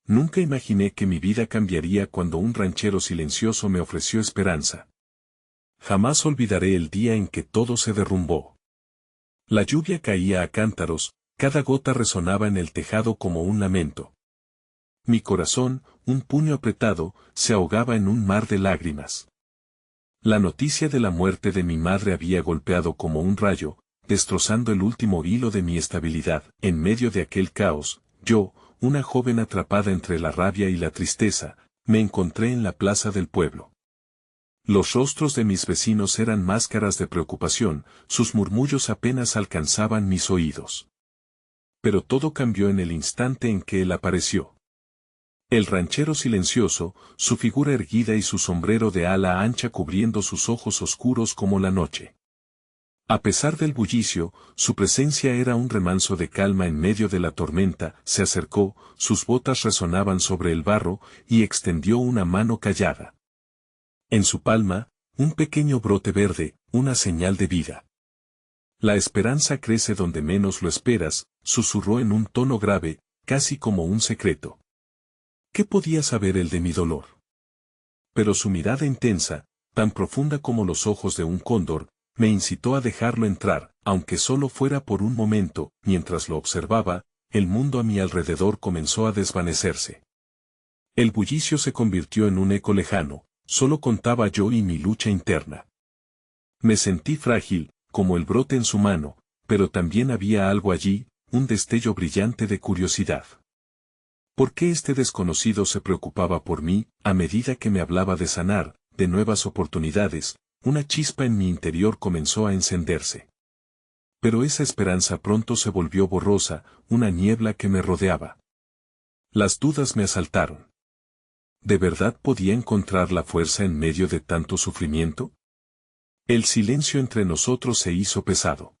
Nunca imaginé que mi vida cambiaría cuando un ranchero silencioso me ofreció esperanza. Jamás olvidaré el día en que todo se derrumbó. La lluvia caía a cántaros, cada gota resonaba en el tejado como un lamento. Mi corazón, un puño apretado, se ahogaba en un mar de lágrimas. La noticia de la muerte de mi madre había golpeado como un rayo, destrozando el último hilo de mi estabilidad. En medio de aquel caos, yo, una joven atrapada entre la rabia y la tristeza, me encontré en la plaza del pueblo. Los rostros de mis vecinos eran máscaras de preocupación, sus murmullos apenas alcanzaban mis oídos. Pero todo cambió en el instante en que él apareció. El ranchero silencioso, su figura erguida y su sombrero de ala ancha cubriendo sus ojos oscuros como la noche. A pesar del bullicio, su presencia era un remanso de calma en medio de la tormenta. Se acercó, sus botas resonaban sobre el barro, y extendió una mano callada. En su palma, un pequeño brote verde, una señal de vida. La esperanza crece donde menos lo esperas, susurró en un tono grave, casi como un secreto. ¿Qué podía saber él de mi dolor? Pero su mirada intensa, tan profunda como los ojos de un cóndor, me incitó a dejarlo entrar, aunque solo fuera por un momento. Mientras lo observaba, el mundo a mi alrededor comenzó a desvanecerse. El bullicio se convirtió en un eco lejano, solo contaba yo y mi lucha interna. Me sentí frágil, como el brote en su mano, pero también había algo allí, un destello brillante de curiosidad. ¿Por qué este desconocido se preocupaba por mí? A medida que me hablaba de sanar, de nuevas oportunidades, una chispa en mi interior comenzó a encenderse. Pero esa esperanza pronto se volvió borrosa, una niebla que me rodeaba. Las dudas me asaltaron. ¿De verdad podía encontrar la fuerza en medio de tanto sufrimiento? El silencio entre nosotros se hizo pesado.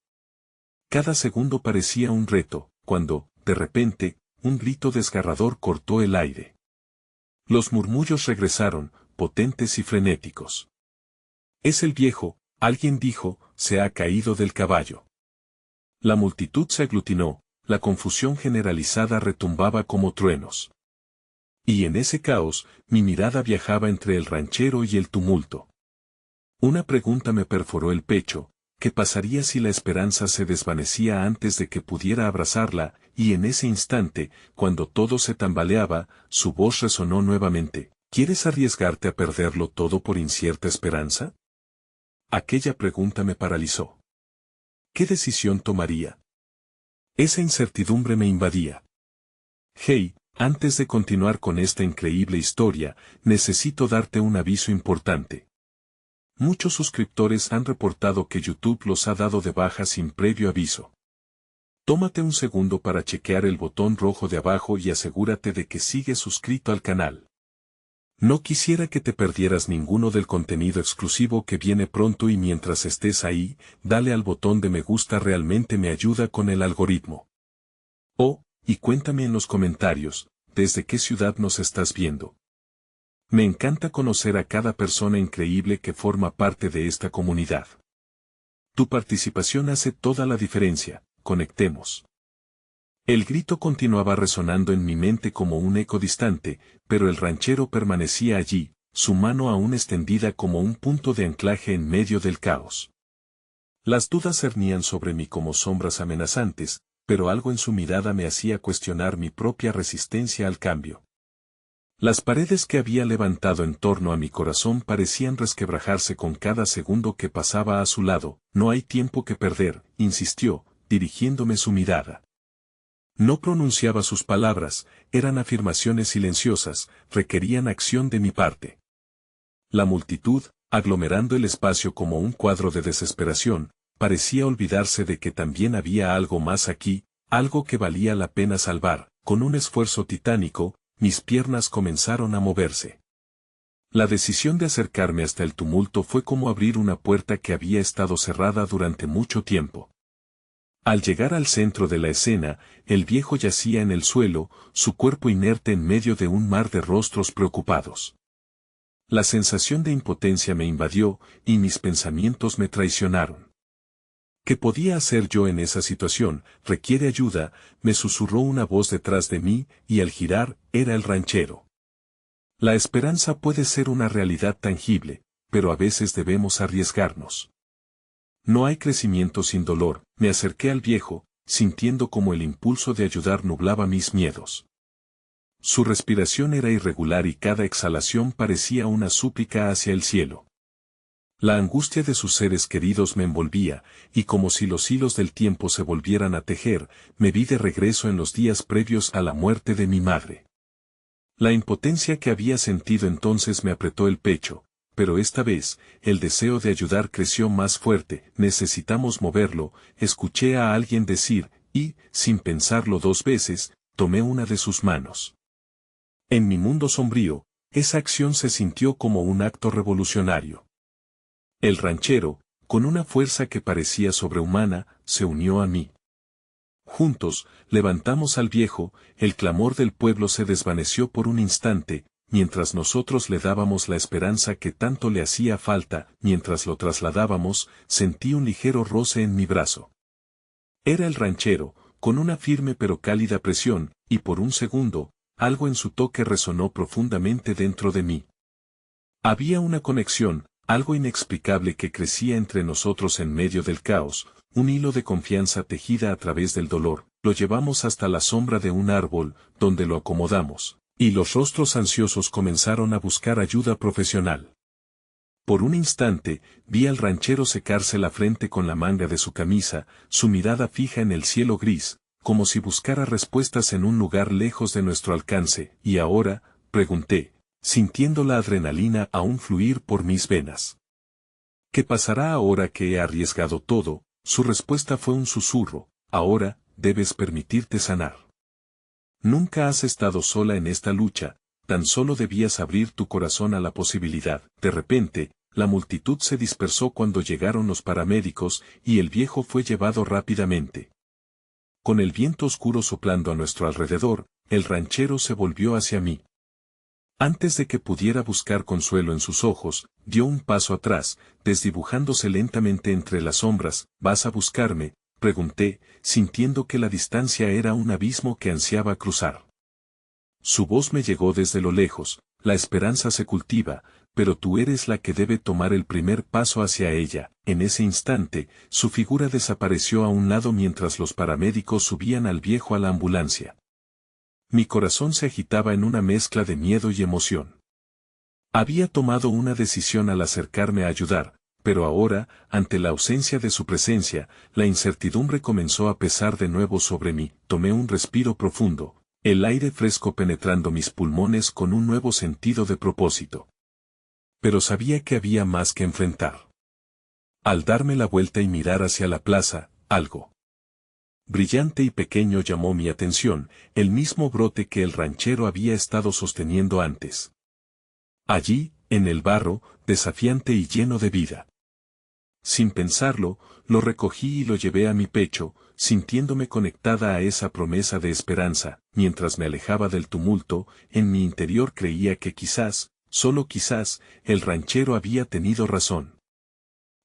Cada segundo parecía un reto, cuando, de repente, un grito desgarrador cortó el aire. Los murmullos regresaron, potentes y frenéticos. Es el viejo, alguien dijo, se ha caído del caballo. La multitud se aglutinó, la confusión generalizada retumbaba como truenos. Y en ese caos, mi mirada viajaba entre el ranchero y el tumulto. Una pregunta me perforó el pecho: ¿qué pasaría si la esperanza se desvanecía antes de que pudiera abrazarla? Y en ese instante, cuando todo se tambaleaba, su voz resonó nuevamente: ¿quieres arriesgarte a perderlo todo por incierta esperanza? Aquella pregunta me paralizó. ¿Qué decisión tomaría? Esa incertidumbre me invadía. Hey, antes de continuar con esta increíble historia, necesito darte un aviso importante. Muchos suscriptores han reportado que YouTube los ha dado de baja sin previo aviso. Tómate un segundo para chequear el botón rojo de abajo y asegúrate de que sigues suscrito al canal. No quisiera que te perdieras ninguno del contenido exclusivo que viene pronto, y mientras estés ahí, dale al botón de me gusta, realmente me ayuda con el algoritmo. Oh, y cuéntame en los comentarios, ¿desde qué ciudad nos estás viendo? Me encanta conocer a cada persona increíble que forma parte de esta comunidad. Tu participación hace toda la diferencia. Conectemos. El grito continuaba resonando en mi mente como un eco distante, pero el ranchero permanecía allí, su mano aún extendida como un punto de anclaje en medio del caos. Las dudas cernían sobre mí como sombras amenazantes, pero algo en su mirada me hacía cuestionar mi propia resistencia al cambio. Las paredes que había levantado en torno a mi corazón parecían resquebrajarse con cada segundo que pasaba a su lado. No hay tiempo que perder, insistió, dirigiéndome su mirada. No pronunciaba sus palabras, eran afirmaciones silenciosas, requerían acción de mi parte. La multitud, aglomerando el espacio como un cuadro de desesperación, parecía olvidarse de que también había algo más aquí, algo que valía la pena salvar. Con un esfuerzo titánico, mis piernas comenzaron a moverse. La decisión de acercarme hasta el tumulto fue como abrir una puerta que había estado cerrada durante mucho tiempo. Al llegar al centro de la escena, el viejo yacía en el suelo, su cuerpo inerte en medio de un mar de rostros preocupados. La sensación de impotencia me invadió, y mis pensamientos me traicionaron. ¿Qué podía hacer yo en esa situación? Requiere ayuda, me susurró una voz detrás de mí, y al girar, era el ranchero. La esperanza puede ser una realidad tangible, pero a veces debemos arriesgarnos. No hay crecimiento sin dolor. Me acerqué al viejo, sintiendo como el impulso de ayudar nublaba mis miedos. Su respiración era irregular y cada exhalación parecía una súplica hacia el cielo. La angustia de sus seres queridos me envolvía, y como si los hilos del tiempo se volvieran a tejer, me vi de regreso en los días previos a la muerte de mi madre. La impotencia que había sentido entonces me apretó el pecho, pero esta vez, el deseo de ayudar creció más fuerte. Necesitamos moverlo, escuché a alguien decir, y, sin pensarlo dos veces, tomé una de sus manos. En mi mundo sombrío, esa acción se sintió como un acto revolucionario. El ranchero, con una fuerza que parecía sobrehumana, se unió a mí. Juntos, levantamos al viejo, el clamor del pueblo se desvaneció por un instante, mientras nosotros le dábamos la esperanza que tanto le hacía falta. Mientras lo trasladábamos, sentí un ligero roce en mi brazo. Era el ranchero, con una firme pero cálida presión, y por un segundo, algo en su toque resonó profundamente dentro de mí. Había una conexión, algo inexplicable que crecía entre nosotros en medio del caos, un hilo de confianza tejida a través del dolor. Lo llevamos hasta la sombra de un árbol, donde lo acomodamos, y los rostros ansiosos comenzaron a buscar ayuda profesional. Por un instante, vi al ranchero secarse la frente con la manga de su camisa, su mirada fija en el cielo gris, como si buscara respuestas en un lugar lejos de nuestro alcance. ¿Y ahora?, pregunté, sintiendo la adrenalina aún fluir por mis venas. ¿Qué pasará ahora que he arriesgado todo? Su respuesta fue un susurro: ahora, debes permitirte sanar. Nunca has estado sola en esta lucha, tan solo debías abrir tu corazón a la posibilidad. De repente, la multitud se dispersó cuando llegaron los paramédicos, y el viejo fue llevado rápidamente. Con el viento oscuro soplando a nuestro alrededor, el ranchero se volvió hacia mí. Antes de que pudiera buscar consuelo en sus ojos, dio un paso atrás, desdibujándose lentamente entre las sombras. ¿Vas a buscarme?, pregunté, sintiendo que la distancia era un abismo que ansiaba cruzar. Su voz me llegó desde lo lejos: la esperanza se cultiva, pero tú eres la que debe tomar el primer paso hacia ella. En ese instante, su figura desapareció a un lado mientras los paramédicos subían al viejo a la ambulancia. Mi corazón se agitaba en una mezcla de miedo y emoción. Había tomado una decisión al acercarme a ayudar, pero ahora, ante la ausencia de su presencia, la incertidumbre comenzó a pesar de nuevo sobre mí. Tomé un respiro profundo, el aire fresco penetrando mis pulmones con un nuevo sentido de propósito. Pero sabía que había más que enfrentar. Al darme la vuelta y mirar hacia la plaza, algo brillante y pequeño llamó mi atención, el mismo brote que el ranchero había estado sosteniendo antes. Allí, en el barro, desafiante y lleno de vida. Sin pensarlo, lo recogí y lo llevé a mi pecho, sintiéndome conectada a esa promesa de esperanza. Mientras me alejaba del tumulto, en mi interior creía que quizás, solo quizás, el ranchero había tenido razón.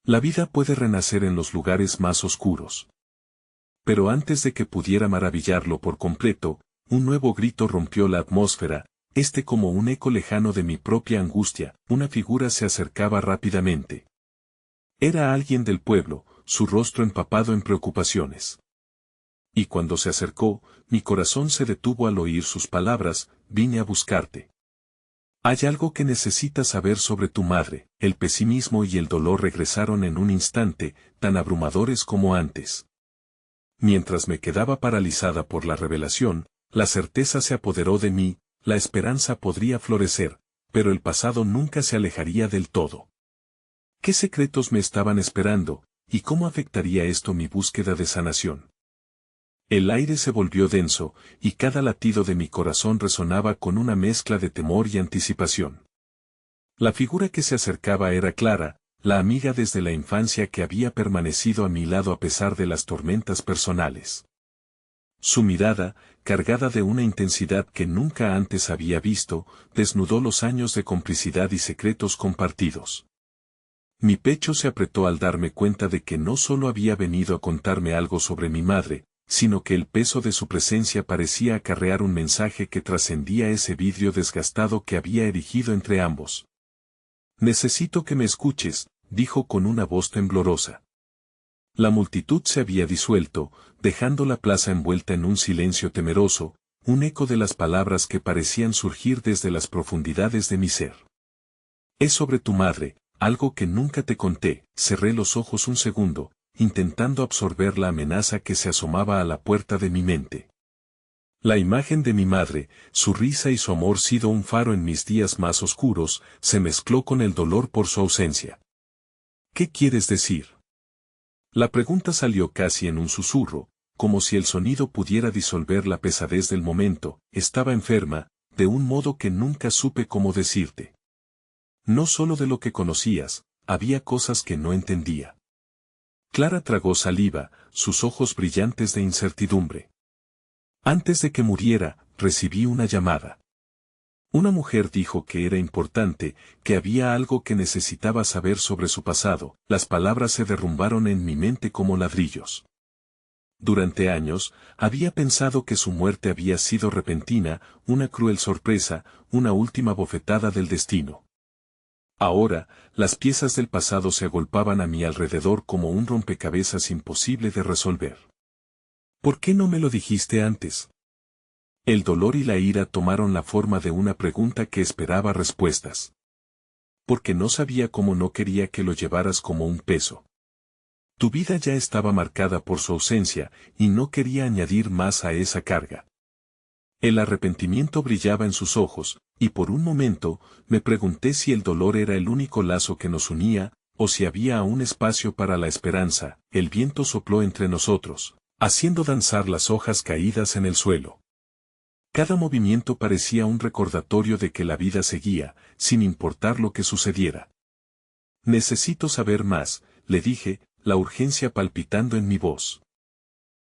La vida puede renacer en los lugares más oscuros. Pero antes de que pudiera maravillarlo por completo, un nuevo grito rompió la atmósfera, como un eco lejano de mi propia angustia. Una figura se acercaba rápidamente. Era alguien del pueblo, su rostro empapado en preocupaciones. Y cuando se acercó, mi corazón se detuvo al oír sus palabras: vine a buscarte. Hay algo que necesitas saber sobre tu madre. El pesimismo y el dolor regresaron en un instante, tan abrumadores como antes. Mientras me quedaba paralizada por la revelación, la certeza se apoderó de mí: la esperanza podría florecer, pero el pasado nunca se alejaría del todo. ¿Qué secretos me estaban esperando, y cómo afectaría esto mi búsqueda de sanación? El aire se volvió denso, y cada latido de mi corazón resonaba con una mezcla de temor y anticipación. La figura que se acercaba era Clara, la amiga desde la infancia que había permanecido a mi lado a pesar de las tormentas personales. Su mirada, cargada de una intensidad que nunca antes había visto, desnudó los años de complicidad y secretos compartidos. Mi pecho se apretó al darme cuenta de que no solo había venido a contarme algo sobre mi madre, sino que el peso de su presencia parecía acarrear un mensaje que trascendía ese vidrio desgastado que había erigido entre ambos. Necesito que me escuches, dijo con una voz temblorosa. La multitud se había disuelto, dejando la plaza envuelta en un silencio temeroso, un eco de las palabras que parecían surgir desde las profundidades de mi ser. Es sobre tu madre, algo que nunca te conté. Cerré los ojos un segundo, intentando absorber la amenaza que se asomaba a la puerta de mi mente. La imagen de mi madre, su risa y su amor sido un faro en mis días más oscuros, se mezcló con el dolor por su ausencia. ¿Qué quieres decir? La pregunta salió casi en un susurro, como si el sonido pudiera disolver la pesadez del momento. Estaba enferma, de un modo que nunca supe cómo decirte. No solo de lo que conocías, había cosas que no entendía. Clara tragó saliva, sus ojos brillantes de incertidumbre. Antes de que muriera, recibí una llamada. Una mujer dijo que era importante, que había algo que necesitaba saber sobre su pasado. Las palabras se derrumbaron en mi mente como ladrillos. Durante años, había pensado que su muerte había sido repentina, una cruel sorpresa, una última bofetada del destino. Ahora, las piezas del pasado se agolpaban a mi alrededor como un rompecabezas imposible de resolver. ¿Por qué no me lo dijiste antes? El dolor y la ira tomaron la forma de una pregunta que esperaba respuestas. Porque no sabía cómo no quería que lo llevaras como un peso. Tu vida ya estaba marcada por su ausencia, y no quería añadir más a esa carga. El arrepentimiento brillaba en sus ojos, y por un momento, me pregunté si el dolor era el único lazo que nos unía, o si había aún espacio para la esperanza. El viento sopló entre nosotros, haciendo danzar las hojas caídas en el suelo. Cada movimiento parecía un recordatorio de que la vida seguía, sin importar lo que sucediera. Necesito saber más, le dije, la urgencia palpitando en mi voz.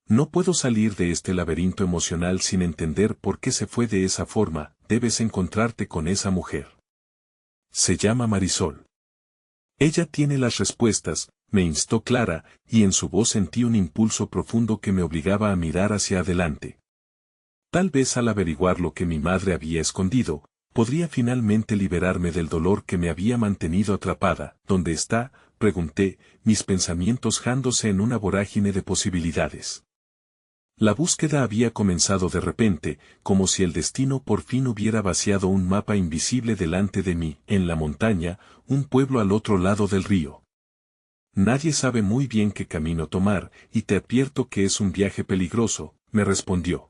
No puedo salir de este laberinto emocional sin entender por qué se fue de esa forma. Debes encontrarte con esa mujer. Se llama Marisol. Ella tiene las respuestas, me instó Clara, y en su voz sentí un impulso profundo que me obligaba a mirar hacia adelante. Tal vez al averiguar lo que mi madre había escondido, podría finalmente liberarme del dolor que me había mantenido atrapada. ¿Dónde está?, pregunté, mis pensamientos jándose en una vorágine de posibilidades. La búsqueda había comenzado de repente, como si el destino por fin hubiera vaciado un mapa invisible delante de mí. En la montaña, un pueblo al otro lado del río. Nadie sabe muy bien qué camino tomar, y te advierto que es un viaje peligroso, me respondió.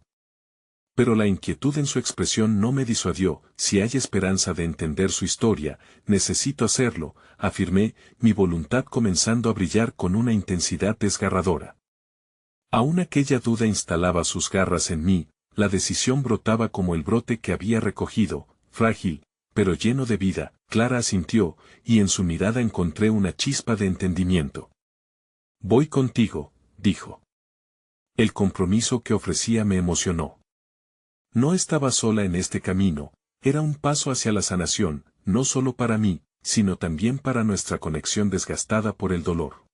Pero la inquietud en su expresión no me disuadió. Si hay esperanza de entender su historia, necesito hacerlo, afirmé, mi voluntad comenzando a brillar con una intensidad desgarradora. Aún aquella duda instalaba sus garras en mí, la decisión brotaba como el brote que había recogido, frágil, pero lleno de vida. Clara asintió, y en su mirada encontré una chispa de entendimiento. Voy contigo, dijo. El compromiso que ofrecía me emocionó. No estaba sola en este camino, era un paso hacia la sanación, no solo para mí, sino también para nuestra conexión desgastada por el dolor.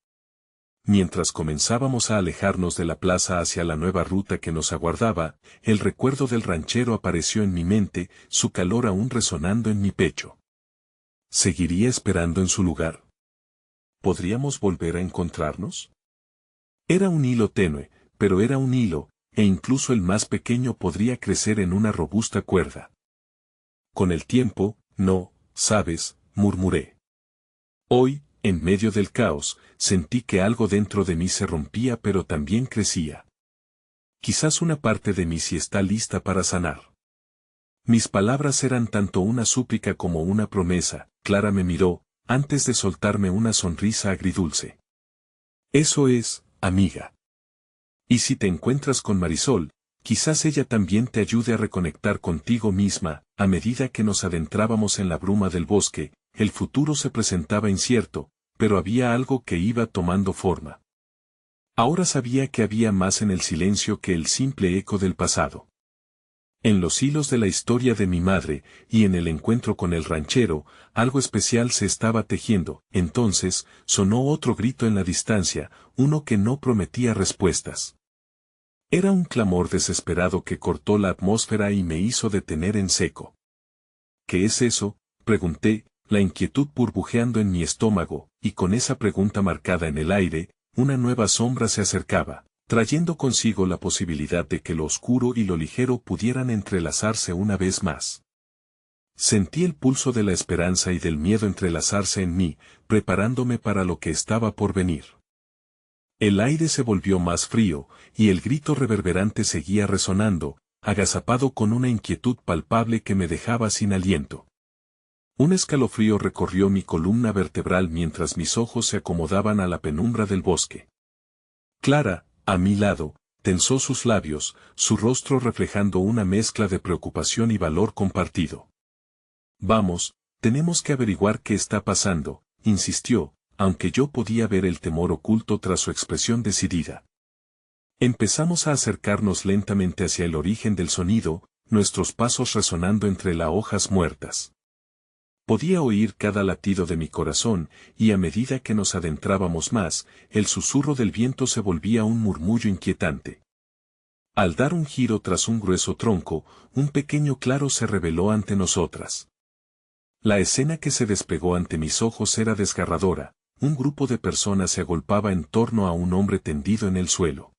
Mientras comenzábamos a alejarnos de la plaza hacia la nueva ruta que nos aguardaba, el recuerdo del ranchero apareció en mi mente, su calor aún resonando en mi pecho. ¿Seguiría esperando en su lugar? ¿Podríamos volver a encontrarnos? Era un hilo tenue, pero era un hilo, e incluso el más pequeño podría crecer en una robusta cuerda. Con el tiempo, no, sabes, murmuré. Hoy, en medio del caos, sentí que algo dentro de mí se rompía pero también crecía. Quizás una parte de mí sí está lista para sanar. Mis palabras eran tanto una súplica como una promesa. Clara me miró, antes de soltarme una sonrisa agridulce. Eso es, amiga. Y si te encuentras con Marisol, quizás ella también te ayude a reconectar contigo misma. A medida que nos adentrábamos en la bruma del bosque, el futuro se presentaba incierto, pero había algo que iba tomando forma. Ahora sabía que había más en el silencio que el simple eco del pasado. En los hilos de la historia de mi madre, y en el encuentro con el ranchero, algo especial se estaba tejiendo. Entonces, sonó otro grito en la distancia, uno que no prometía respuestas. Era un clamor desesperado que cortó la atmósfera y me hizo detener en seco. ¿Qué es eso?, pregunté, la inquietud burbujeando en mi estómago, y con esa pregunta marcada en el aire, una nueva sombra se acercaba, trayendo consigo la posibilidad de que lo oscuro y lo ligero pudieran entrelazarse una vez más. Sentí el pulso de la esperanza y del miedo entrelazarse en mí, preparándome para lo que estaba por venir. El aire se volvió más frío, y el grito reverberante seguía resonando, agazapado con una inquietud palpable que me dejaba sin aliento. Un escalofrío recorrió mi columna vertebral mientras mis ojos se acomodaban a la penumbra del bosque. Clara, a mi lado, tensó sus labios, su rostro reflejando una mezcla de preocupación y valor compartido. Vamos, tenemos que averiguar qué está pasando, insistió, aunque yo podía ver el temor oculto tras su expresión decidida. Empezamos a acercarnos lentamente hacia el origen del sonido, nuestros pasos resonando entre las hojas muertas. Podía oír cada latido de mi corazón, y a medida que nos adentrábamos más, el susurro del viento se volvía un murmullo inquietante. Al dar un giro tras un grueso tronco, un pequeño claro se reveló ante nosotras. La escena que se despegó ante mis ojos era desgarradora, un grupo de personas se agolpaba en torno a un hombre tendido en el suelo.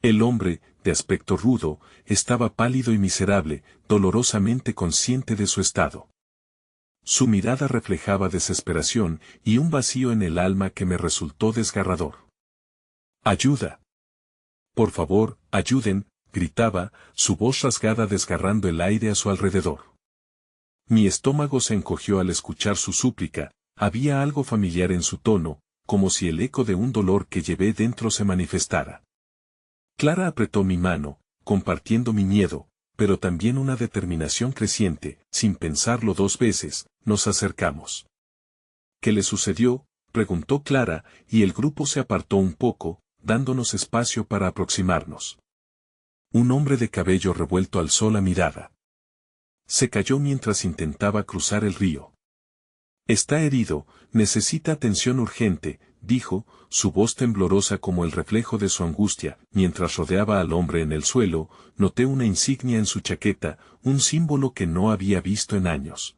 El hombre, de aspecto rudo, estaba pálido y miserable, dolorosamente consciente de su estado. Su mirada reflejaba desesperación y un vacío en el alma que me resultó desgarrador. ¡Ayuda! Por favor, ayuden, gritaba, su voz rasgada desgarrando el aire a su alrededor. Mi estómago se encogió al escuchar su súplica, había algo familiar en su tono, como si el eco de un dolor que llevé dentro se manifestara. Clara apretó mi mano, compartiendo mi miedo, pero también una determinación creciente. Sin pensarlo dos veces, nos acercamos. ¿Qué le sucedió?, preguntó Clara, y el grupo se apartó un poco, dándonos espacio para aproximarnos. Un hombre de cabello revuelto alzó la mirada. Se cayó mientras intentaba cruzar el río. Está herido, necesita atención urgente, dijo, su voz temblorosa como el reflejo de su angustia. Mientras rodeaba al hombre en el suelo, noté una insignia en su chaqueta, un símbolo que no había visto en años.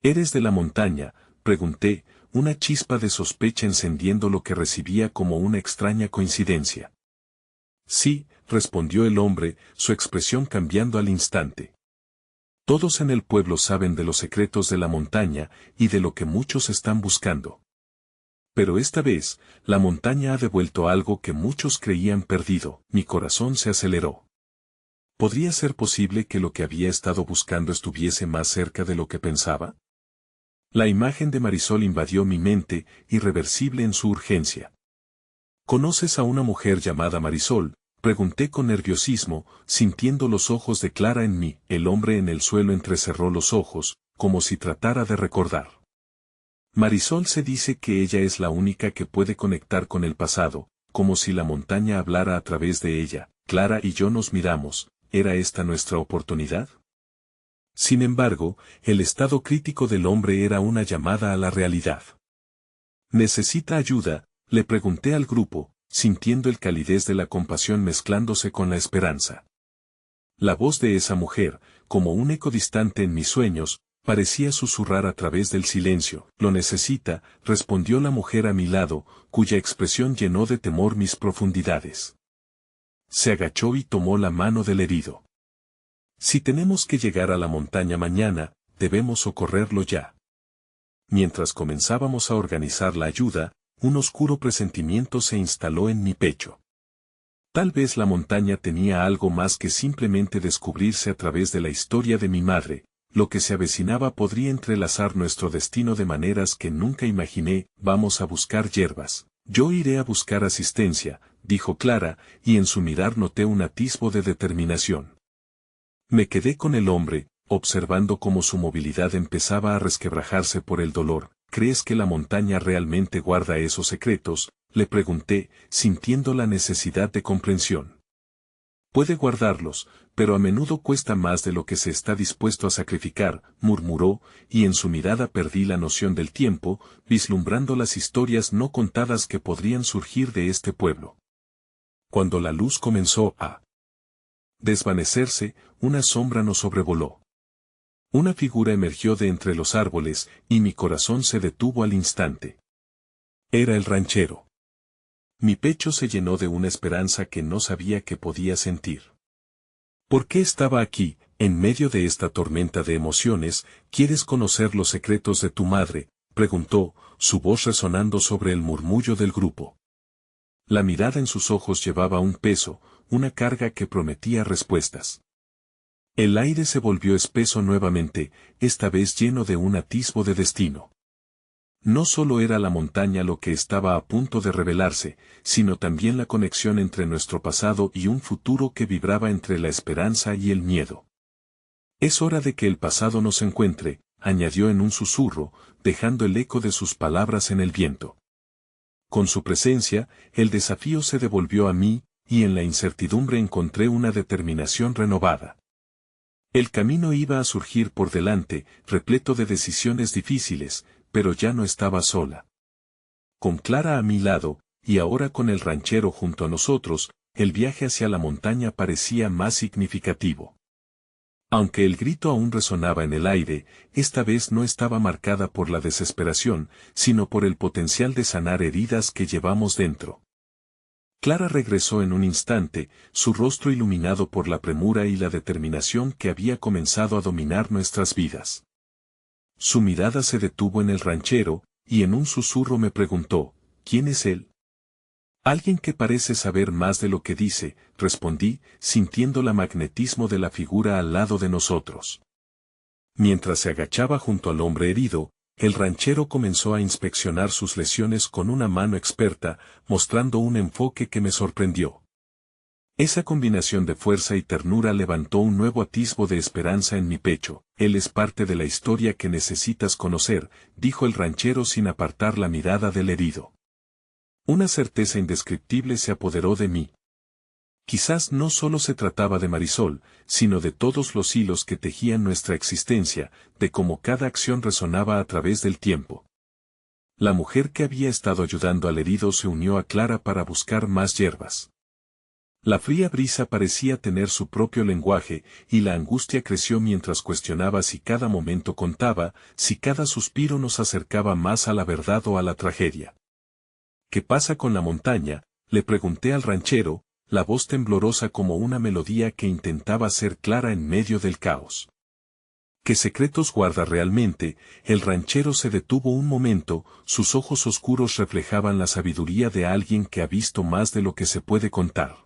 ¿Eres de la montaña?, pregunté, una chispa de sospecha encendiendo lo que recibía como una extraña coincidencia. Sí, respondió el hombre, su expresión cambiando al instante. Todos en el pueblo saben de los secretos de la montaña y de lo que muchos están buscando. Pero esta vez, la montaña ha devuelto algo que muchos creían perdido. Mi corazón se aceleró. ¿Podría ser posible que lo que había estado buscando estuviese más cerca de lo que pensaba? La imagen de Marisol invadió mi mente, irreversible en su urgencia. ¿Conoces a una mujer llamada Marisol?, pregunté con nerviosismo, sintiendo los ojos de Clara en mí. El hombre en el suelo entrecerró los ojos, como si tratara de recordar. Marisol se dice que ella es la única que puede conectar con el pasado, como si la montaña hablara a través de ella. Clara y yo nos miramos, ¿era esta nuestra oportunidad? Sin embargo, el estado crítico del hombre era una llamada a la realidad. ¿Necesita ayuda?, le pregunté al grupo, sintiendo el calidez de la compasión mezclándose con la esperanza. La voz de esa mujer, como un eco distante en mis sueños, parecía susurrar a través del silencio. Lo necesita, respondió la mujer a mi lado, cuya expresión llenó de temor mis profundidades. Se agachó y tomó la mano del herido. Si tenemos que llegar a la montaña mañana, debemos socorrerlo ya. Mientras comenzábamos a organizar la ayuda, un oscuro presentimiento se instaló en mi pecho. Tal vez la montaña tenía algo más que simplemente descubrirse a través de la historia de mi madre. Lo que se avecinaba podría entrelazar nuestro destino de maneras que nunca imaginé. Vamos a buscar hierbas. Yo iré a buscar asistencia, dijo Clara, y en su mirar noté un atisbo de determinación. Me quedé con el hombre, observando cómo su movilidad empezaba a resquebrajarse por el dolor. ¿Crees que la montaña realmente guarda esos secretos?, le pregunté, sintiendo la necesidad de comprensión. Puede guardarlos, pero a menudo cuesta más de lo que se está dispuesto a sacrificar, murmuró, y en su mirada perdí la noción del tiempo, vislumbrando las historias no contadas que podrían surgir de este pueblo. Cuando la luz comenzó a desvanecerse, una sombra nos sobrevoló. Una figura emergió de entre los árboles, y mi corazón se detuvo al instante. Era el ranchero. Mi pecho se llenó de una esperanza que no sabía que podía sentir. ¿Por qué estaba aquí, en medio de esta tormenta de emociones? ¿Quieres conocer los secretos de tu madre?, preguntó, su voz resonando sobre el murmullo del grupo. La mirada en sus ojos llevaba un peso, una carga que prometía respuestas. El aire se volvió espeso nuevamente, esta vez lleno de un atisbo de destino. No solo era la montaña lo que estaba a punto de revelarse, sino también la conexión entre nuestro pasado y un futuro que vibraba entre la esperanza y el miedo. Es hora de que el pasado nos encuentre, añadió en un susurro, dejando el eco de sus palabras en el viento. Con su presencia, el desafío se devolvió a mí, y en la incertidumbre encontré una determinación renovada. El camino iba a surgir por delante, repleto de decisiones difíciles, pero ya no estaba sola. Con Clara a mi lado, y ahora con el ranchero junto a nosotros, el viaje hacia la montaña parecía más significativo. Aunque el grito aún resonaba en el aire, esta vez no estaba marcada por la desesperación, sino por el potencial de sanar heridas que llevamos dentro. Clara regresó en un instante, su rostro iluminado por la premura y la determinación que había comenzado a dominar nuestras vidas. Su mirada se detuvo en el ranchero, y en un susurro me preguntó, ¿quién es él? Alguien que parece saber más de lo que dice, respondí, sintiendo el magnetismo de la figura al lado de nosotros. Mientras se agachaba junto al hombre herido, el ranchero comenzó a inspeccionar sus lesiones con una mano experta, mostrando un enfoque que me sorprendió. Esa combinación de fuerza y ternura levantó un nuevo atisbo de esperanza en mi pecho. Él es parte de la historia que necesitas conocer, dijo el ranchero sin apartar la mirada del herido. Una certeza indescriptible se apoderó de mí. Quizás no solo se trataba de Marisol, sino de todos los hilos que tejían nuestra existencia, de cómo cada acción resonaba a través del tiempo. La mujer que había estado ayudando al herido se unió a Clara para buscar más hierbas. La fría brisa parecía tener su propio lenguaje, y la angustia creció mientras cuestionaba si cada momento contaba, si cada suspiro nos acercaba más a la verdad o a la tragedia. ¿Qué pasa con la montaña?, le pregunté al ranchero, la voz temblorosa como una melodía que intentaba ser clara en medio del caos. ¿Qué secretos guarda realmente? El ranchero se detuvo un momento, sus ojos oscuros reflejaban la sabiduría de alguien que ha visto más de lo que se puede contar.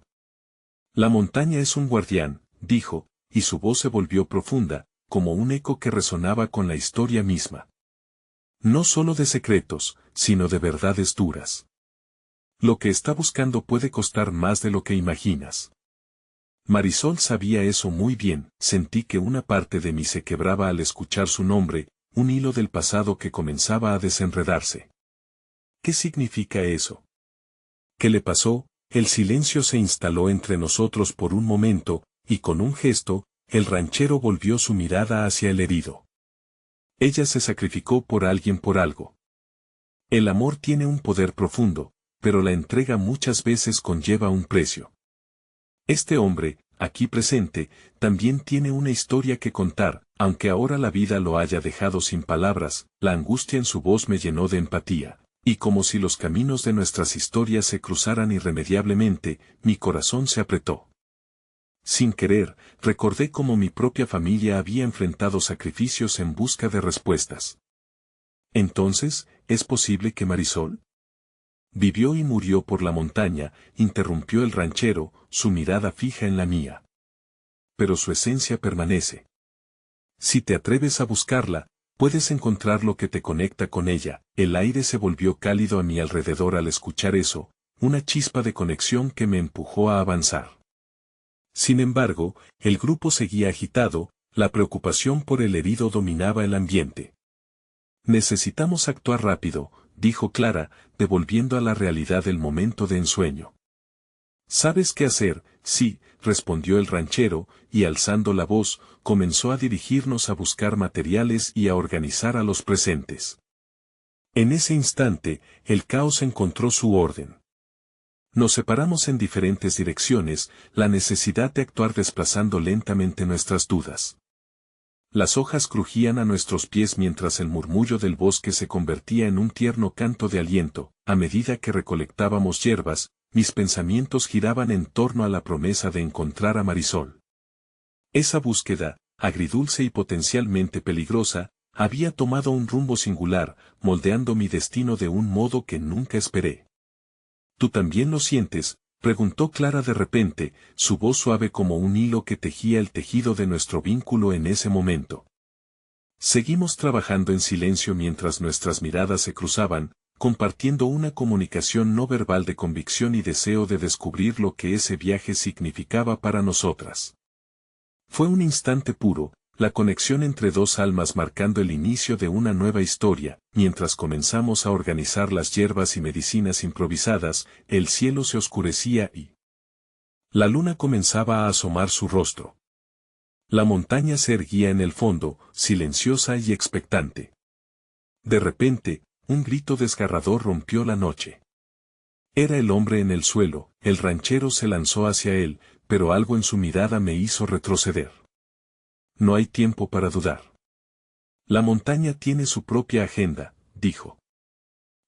La montaña es un guardián, dijo, y su voz se volvió profunda, como un eco que resonaba con la historia misma. No solo de secretos, sino de verdades duras. Lo que está buscando puede costar más de lo que imaginas. Marisol sabía eso muy bien, sentí que una parte de mí se quebraba al escuchar su nombre, un hilo del pasado que comenzaba a desenredarse. ¿Qué significa eso? ¿Qué le pasó? El silencio se instaló entre nosotros por un momento, y con un gesto, el ranchero volvió su mirada hacia el herido. Ella se sacrificó por alguien por algo. El amor tiene un poder profundo, pero la entrega muchas veces conlleva un precio. Este hombre, aquí presente, también tiene una historia que contar, aunque ahora la vida lo haya dejado sin palabras, la angustia en su voz me llenó de empatía, y como si los caminos de nuestras historias se cruzaran irremediablemente, mi corazón se apretó. Sin querer, recordé cómo mi propia familia había enfrentado sacrificios en busca de respuestas. Entonces, ¿es posible que Marisol vivió y murió por la montaña? Interrumpió el ranchero, su mirada fija en la mía. Pero su esencia permanece. Si te atreves a buscarla, puedes encontrar lo que te conecta con ella. El aire se volvió cálido a mi alrededor al escuchar eso, una chispa de conexión que me empujó a avanzar. Sin embargo, el grupo seguía agitado, la preocupación por el herido dominaba el ambiente. Necesitamos actuar rápido, dijo Clara, devolviendo a la realidad el momento de ensueño. ¿Sabes qué hacer? Sí, respondió el ranchero, y alzando la voz, comenzó a dirigirnos a buscar materiales y a organizar a los presentes. En ese instante, el caos encontró su orden. Nos separamos en diferentes direcciones, la necesidad de actuar desplazando lentamente nuestras dudas. Las hojas crujían a nuestros pies mientras el murmullo del bosque se convertía en un tierno canto de aliento. A medida que recolectábamos hierbas, mis pensamientos giraban en torno a la promesa de encontrar a Marisol. Esa búsqueda, agridulce y potencialmente peligrosa, había tomado un rumbo singular, moldeando mi destino de un modo que nunca esperé. ¿Tú también lo sientes?, preguntó Clara de repente, su voz suave como un hilo que tejía el tejido de nuestro vínculo en ese momento. Seguimos trabajando en silencio mientras nuestras miradas se cruzaban, compartiendo una comunicación no verbal de convicción y deseo de descubrir lo que ese viaje significaba para nosotras. Fue un instante puro, la conexión entre dos almas marcando el inicio de una nueva historia. Mientras comenzamos a organizar las hierbas y medicinas improvisadas, el cielo se oscurecía y la luna comenzaba a asomar su rostro. La montaña se erguía en el fondo, silenciosa y expectante. De repente, un grito desgarrador rompió la noche. Era el hombre en el suelo. El ranchero se lanzó hacia él, pero algo en su mirada me hizo retroceder. No hay tiempo para dudar. La montaña tiene su propia agenda, dijo.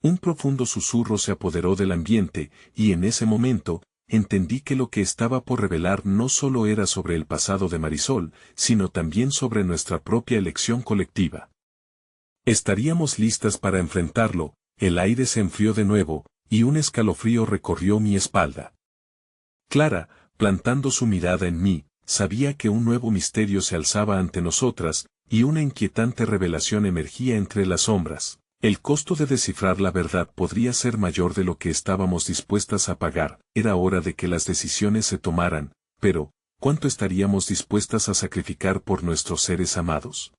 Un profundo susurro se apoderó del ambiente, y en ese momento, entendí que lo que estaba por revelar no solo era sobre el pasado de Marisol, sino también sobre nuestra propia elección colectiva. Estaríamos listas para enfrentarlo. El aire se enfrió de nuevo, y un escalofrío recorrió mi espalda. Clara, plantando su mirada en mí, sabía que un nuevo misterio se alzaba ante nosotras, y una inquietante revelación emergía entre las sombras. El costo de descifrar la verdad podría ser mayor de lo que estábamos dispuestas a pagar. Era hora de que las decisiones se tomaran, pero, ¿cuánto estaríamos dispuestas a sacrificar por nuestros seres amados?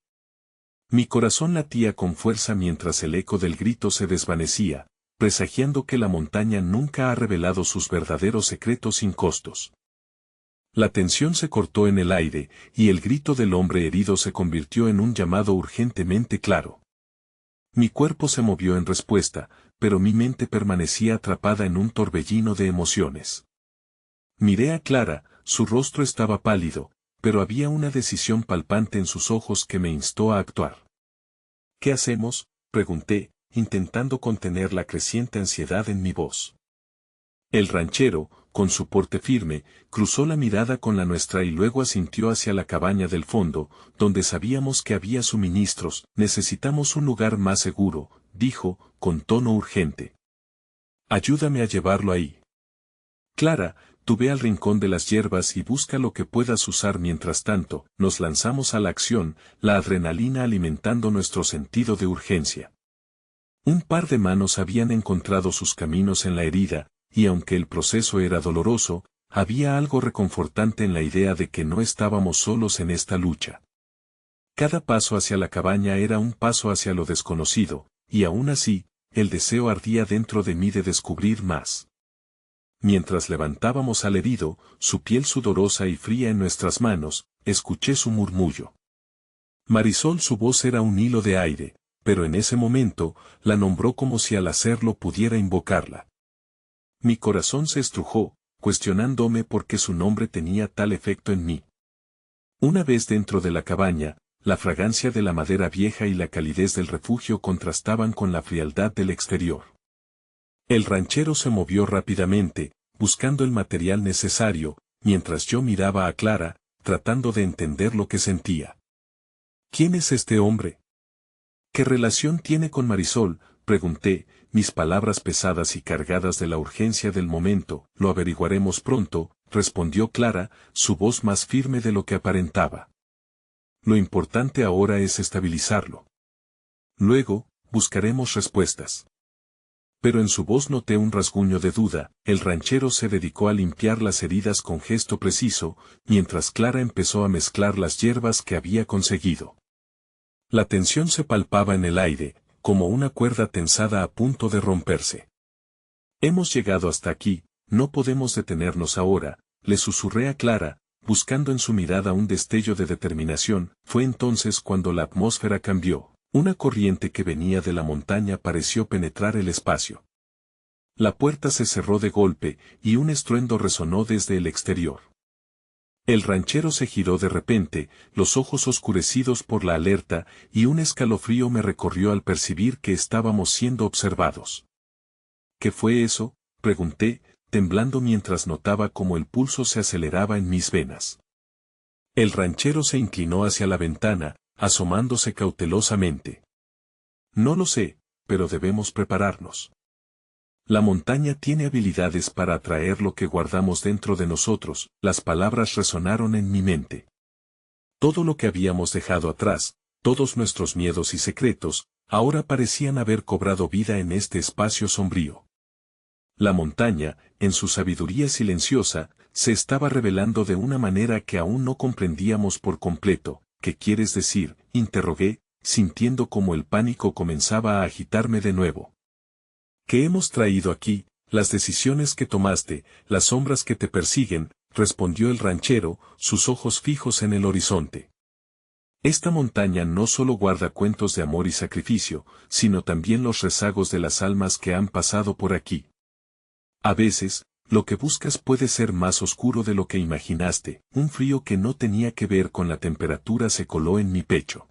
Mi corazón latía con fuerza mientras el eco del grito se desvanecía, presagiando que la montaña nunca ha revelado sus verdaderos secretos sin costos. La tensión se cortó en el aire, y el grito del hombre herido se convirtió en un llamado urgentemente claro. Mi cuerpo se movió en respuesta, pero mi mente permanecía atrapada en un torbellino de emociones. Miré a Clara, su rostro estaba pálido, pero había una decisión palpante en sus ojos que me instó a actuar. ¿Qué hacemos?, pregunté, intentando contener la creciente ansiedad en mi voz. El ranchero, con su porte firme, cruzó la mirada con la nuestra y luego asintió hacia la cabaña del fondo, donde sabíamos que había suministros. Necesitamos un lugar más seguro, dijo, con tono urgente. Ayúdame a llevarlo ahí. Clara, tú ve al rincón de las hierbas y busca lo que puedas usar. Mientras tanto, nos lanzamos a la acción, la adrenalina alimentando nuestro sentido de urgencia. Un par de manos habían encontrado sus caminos en la herida, y aunque el proceso era doloroso, había algo reconfortante en la idea de que no estábamos solos en esta lucha. Cada paso hacia la cabaña era un paso hacia lo desconocido, y aún así, el deseo ardía dentro de mí de descubrir más. Mientras levantábamos al herido, su piel sudorosa y fría en nuestras manos, escuché su murmullo. Marisol, su voz era un hilo de aire, pero en ese momento, la nombró como si al hacerlo pudiera invocarla. Mi corazón se estrujó, cuestionándome por qué su nombre tenía tal efecto en mí. Una vez dentro de la cabaña, la fragancia de la madera vieja y la calidez del refugio contrastaban con la frialdad del exterior. El ranchero se movió rápidamente, buscando el material necesario, mientras yo miraba a Clara, tratando de entender lo que sentía. ¿Quién es este hombre? ¿Qué relación tiene con Marisol?, pregunté, mis palabras pesadas y cargadas de la urgencia del momento. Lo averiguaremos pronto, respondió Clara, su voz más firme de lo que aparentaba. Lo importante ahora es estabilizarlo. Luego, buscaremos respuestas. Pero en su voz noté un rasguño de duda. El ranchero se dedicó a limpiar las heridas con gesto preciso, mientras Clara empezó a mezclar las hierbas que había conseguido. La tensión se palpaba en el aire, como una cuerda tensada a punto de romperse. Hemos llegado hasta aquí, no podemos detenernos ahora, le susurré a Clara, buscando en su mirada un destello de determinación. Fue entonces cuando la atmósfera cambió. Una corriente que venía de la montaña pareció penetrar el espacio. La puerta se cerró de golpe, y un estruendo resonó desde el exterior. El ranchero se giró de repente, los ojos oscurecidos por la alerta, y un escalofrío me recorrió al percibir que estábamos siendo observados. ¿Qué fue eso?, pregunté, temblando mientras notaba cómo el pulso se aceleraba en mis venas. El ranchero se inclinó hacia la ventana, asomándose cautelosamente. No lo sé, pero debemos prepararnos. La montaña tiene habilidades para atraer lo que guardamos dentro de nosotros. Las palabras resonaron en mi mente. Todo lo que habíamos dejado atrás, todos nuestros miedos y secretos, ahora parecían haber cobrado vida en este espacio sombrío. La montaña, en su sabiduría silenciosa, se estaba revelando de una manera que aún no comprendíamos por completo. ¿Qué quieres decir?, interrogué, sintiendo como el pánico comenzaba a agitarme de nuevo. ¿Qué hemos traído aquí? Las decisiones que tomaste, las sombras que te persiguen, respondió el ranchero, sus ojos fijos en el horizonte. Esta montaña no solo guarda cuentos de amor y sacrificio, sino también los rezagos de las almas que han pasado por aquí. A veces, lo que buscas puede ser más oscuro de lo que imaginaste. Un frío que no tenía que ver con la temperatura se coló en mi pecho.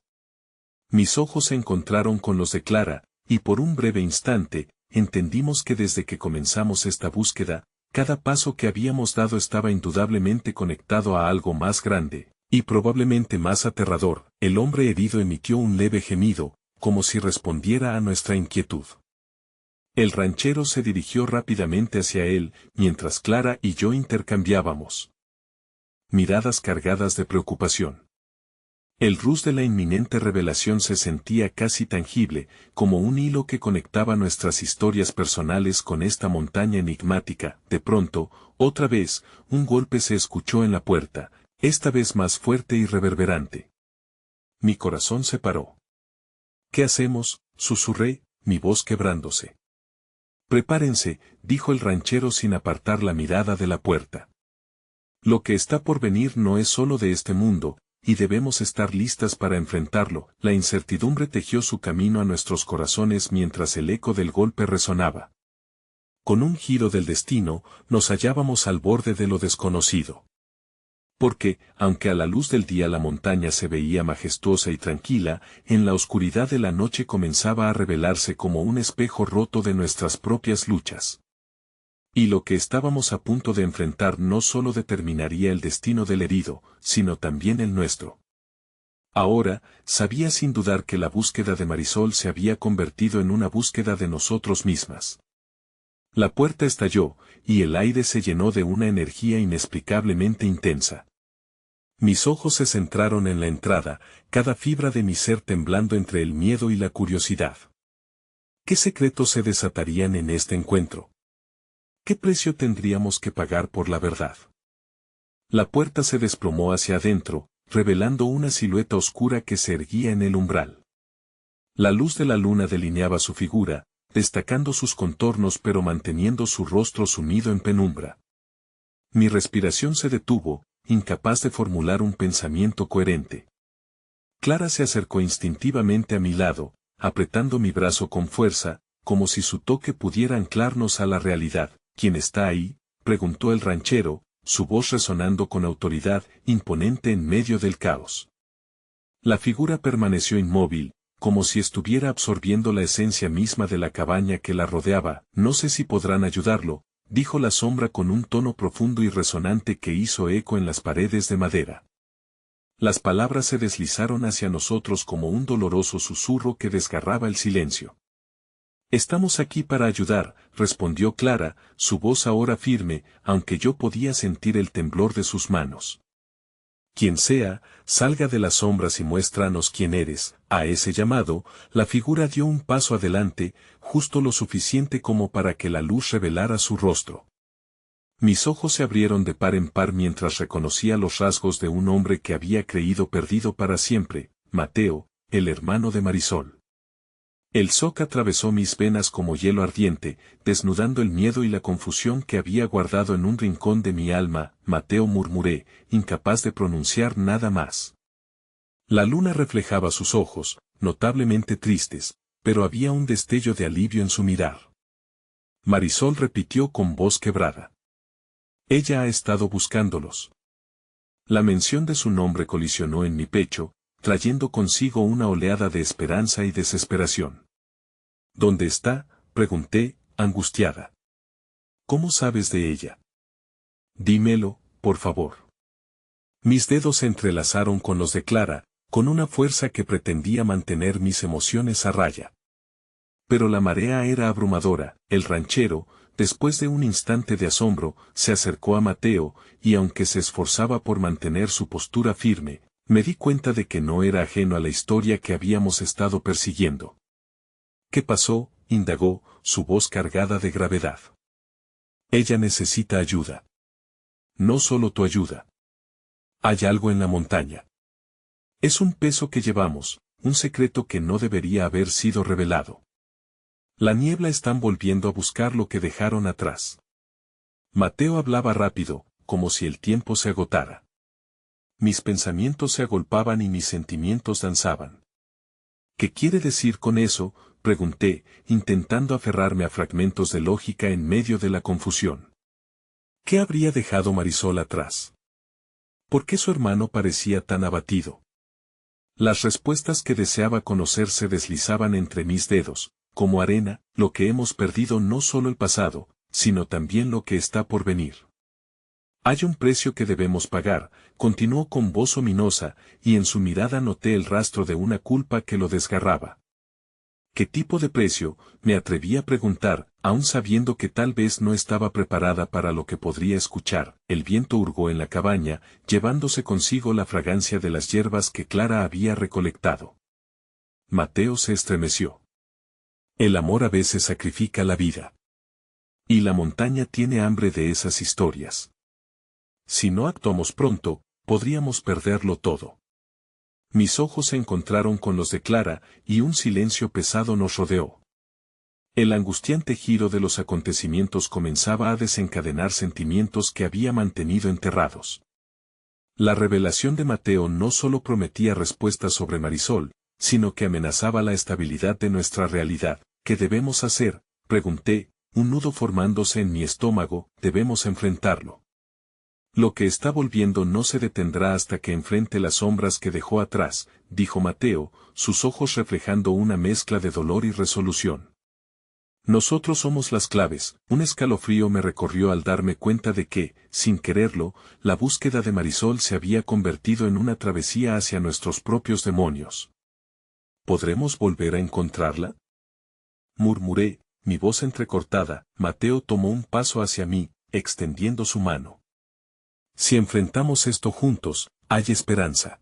Mis ojos se encontraron con los de Clara, y por un breve instante, entendimos que desde que comenzamos esta búsqueda, cada paso que habíamos dado estaba indudablemente conectado a algo más grande, y probablemente más aterrador. El hombre herido emitió un leve gemido, como si respondiera a nuestra inquietud. El ranchero se dirigió rápidamente hacia él, mientras Clara y yo intercambiábamos miradas cargadas de preocupación. El rush de la inminente revelación se sentía casi tangible, como un hilo que conectaba nuestras historias personales con esta montaña enigmática. De pronto, otra vez, un golpe se escuchó en la puerta, esta vez más fuerte y reverberante. Mi corazón se paró. ¿Qué hacemos?, susurré, mi voz quebrándose. Prepárense, dijo el ranchero sin apartar la mirada de la puerta. Lo que está por venir no es solo de este mundo, y debemos estar listas para enfrentarlo. La incertidumbre tejió su camino a nuestros corazones mientras el eco del golpe resonaba. Con un giro del destino, nos hallábamos al borde de lo desconocido. Porque, aunque a la luz del día la montaña se veía majestuosa y tranquila, en la oscuridad de la noche comenzaba a revelarse como un espejo roto de nuestras propias luchas. Y lo que estábamos a punto de enfrentar no solo determinaría el destino del herido, sino también el nuestro. Ahora, sabía sin dudar que la búsqueda de Marisol se había convertido en una búsqueda de nosotros mismas. La puerta estalló, y el aire se llenó de una energía inexplicablemente intensa. Mis ojos se centraron en la entrada, cada fibra de mi ser temblando entre el miedo y la curiosidad. ¿Qué secretos se desatarían en este encuentro? ¿Qué precio tendríamos que pagar por la verdad? La puerta se desplomó hacia adentro, revelando una silueta oscura que se erguía en el umbral. La luz de la luna delineaba su figura, destacando sus contornos pero manteniendo su rostro sumido en penumbra. Mi respiración se detuvo, incapaz de formular un pensamiento coherente. Clara se acercó instintivamente a mi lado, apretando mi brazo con fuerza, como si su toque pudiera anclarnos a la realidad. ¿Quién está ahí?, preguntó el ranchero, su voz resonando con autoridad imponente en medio del caos. La figura permaneció inmóvil, como si estuviera absorbiendo la esencia misma de la cabaña que la rodeaba. No sé si podrán ayudarlo, dijo la sombra con un tono profundo y resonante que hizo eco en las paredes de madera. Las palabras se deslizaron hacia nosotros como un doloroso susurro que desgarraba el silencio. Estamos aquí para ayudar, respondió Clara, su voz ahora firme, aunque yo podía sentir el temblor de sus manos. Quien sea, salga de las sombras y muéstranos quién eres. A ese llamado, la figura dio un paso adelante, justo lo suficiente como para que la luz revelara su rostro. Mis ojos se abrieron de par en par mientras reconocía los rasgos de un hombre que había creído perdido para siempre, Mateo, el hermano de Marisol. El shock atravesó mis venas como hielo ardiente, desnudando el miedo y la confusión que había guardado en un rincón de mi alma. Mateo, murmuré, incapaz de pronunciar nada más. La luna reflejaba sus ojos, notablemente tristes, pero había un destello de alivio en su mirar. Marisol repitió con voz quebrada. Ella ha estado buscándolos. La mención de su nombre colisionó en mi pecho, trayendo consigo una oleada de esperanza y desesperación. ¿Dónde está?, pregunté, angustiada. ¿Cómo sabes de ella? Dímelo, por favor. Mis dedos se entrelazaron con los de Clara, con una fuerza que pretendía mantener mis emociones a raya. Pero la marea era abrumadora. El ranchero, después de un instante de asombro, se acercó a Mateo, y aunque se esforzaba por mantener su postura firme, me di cuenta de que no era ajeno a la historia que habíamos estado persiguiendo. ¿Qué pasó?, indagó, su voz cargada de gravedad. Ella necesita ayuda. No solo tu ayuda. Hay algo en la montaña. Es un peso que llevamos, un secreto que no debería haber sido revelado. La niebla están volviendo a buscar lo que dejaron atrás. Mateo hablaba rápido, como si el tiempo se agotara. Mis pensamientos se agolpaban y mis sentimientos danzaban. ¿Qué quiere decir con eso?, pregunté, intentando aferrarme a fragmentos de lógica en medio de la confusión. ¿Qué habría dejado Marisol atrás? ¿Por qué su hermano parecía tan abatido? Las respuestas que deseaba conocer se deslizaban entre mis dedos, como arena. Lo que hemos perdido no solo el pasado, sino también lo que está por venir. Hay un precio que debemos pagar, continuó con voz ominosa, y en su mirada noté el rastro de una culpa que lo desgarraba. ¿Qué tipo de precio?, me atreví a preguntar, aun sabiendo que tal vez no estaba preparada para lo que podría escuchar. El viento hurgó en la cabaña, llevándose consigo la fragancia de las hierbas que Clara había recolectado. Mateo se estremeció. El amor a veces sacrifica la vida. Y la montaña tiene hambre de esas historias. Si no actuamos pronto, podríamos perderlo todo. Mis ojos se encontraron con los de Clara, y un silencio pesado nos rodeó. El angustiante giro de los acontecimientos comenzaba a desencadenar sentimientos que había mantenido enterrados. La revelación de Mateo no solo prometía respuestas sobre Marisol, sino que amenazaba la estabilidad de nuestra realidad. ¿Qué debemos hacer?, pregunté, un nudo formándose en mi estómago. Debemos enfrentarlo. Lo que está volviendo no se detendrá hasta que enfrente las sombras que dejó atrás, dijo Mateo, sus ojos reflejando una mezcla de dolor y resolución. Nosotros somos las claves. Un escalofrío me recorrió al darme cuenta de que, sin quererlo, la búsqueda de Marisol se había convertido en una travesía hacia nuestros propios demonios. ¿Podremos volver a encontrarla?, murmuré, mi voz entrecortada. Mateo tomó un paso hacia mí, extendiendo su mano. Si enfrentamos esto juntos, hay esperanza.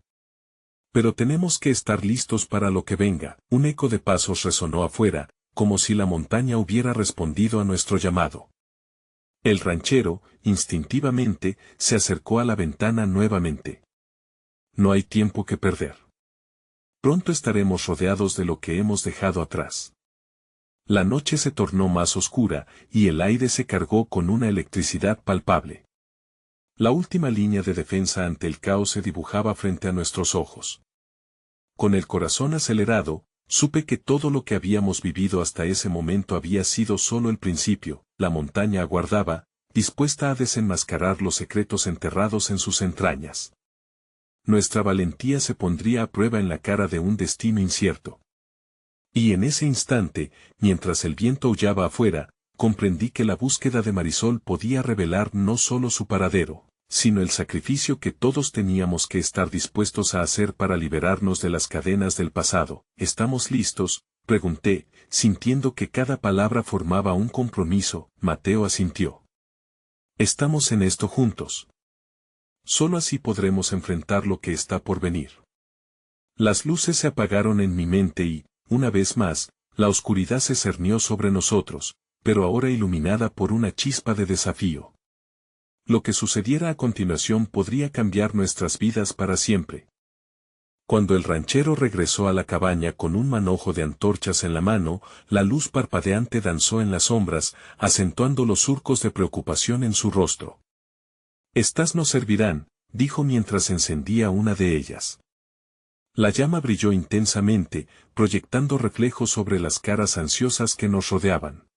Pero tenemos que estar listos para lo que venga. Un eco de pasos resonó afuera, como si la montaña hubiera respondido a nuestro llamado. El ranchero, instintivamente, se acercó a la ventana nuevamente. No hay tiempo que perder. Pronto estaremos rodeados de lo que hemos dejado atrás. La noche se tornó más oscura, y el aire se cargó con una electricidad palpable. La última línea de defensa ante el caos se dibujaba frente a nuestros ojos. Con el corazón acelerado, supe que todo lo que habíamos vivido hasta ese momento había sido solo el principio. La montaña aguardaba, dispuesta a desenmascarar los secretos enterrados en sus entrañas. Nuestra valentía se pondría a prueba en la cara de un destino incierto. Y en ese instante, mientras el viento aullaba afuera, comprendí que la búsqueda de Marisol podía revelar no solo su paradero, sino el sacrificio que todos teníamos que estar dispuestos a hacer para liberarnos de las cadenas del pasado. ¿Estamos listos?, pregunté, sintiendo que cada palabra formaba un compromiso. Mateo asintió. Estamos en esto juntos. Solo así podremos enfrentar lo que está por venir. Las luces se apagaron en mi mente y, una vez más, la oscuridad se cernió sobre nosotros, pero ahora iluminada por una chispa de desafío. Lo que sucediera a continuación podría cambiar nuestras vidas para siempre. Cuando el ranchero regresó a la cabaña con un manojo de antorchas en la mano, la luz parpadeante danzó en las sombras, acentuando los surcos de preocupación en su rostro. «Estas no servirán», dijo mientras encendía una de ellas. La llama brilló intensamente, proyectando reflejos sobre las caras ansiosas que nos rodeaban.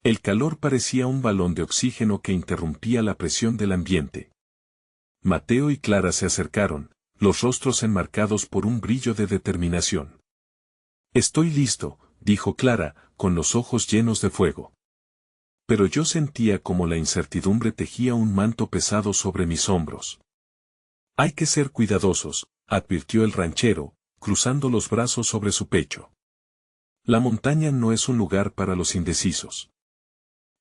El calor parecía un balón de oxígeno que interrumpía la presión del ambiente. Mateo y Clara se acercaron, los rostros enmarcados por un brillo de determinación. «Estoy listo», dijo Clara, con los ojos llenos de fuego. Pero yo sentía como la incertidumbre tejía un manto pesado sobre mis hombros. «Hay que ser cuidadosos», advirtió el ranchero, cruzando los brazos sobre su pecho. «La montaña no es un lugar para los indecisos.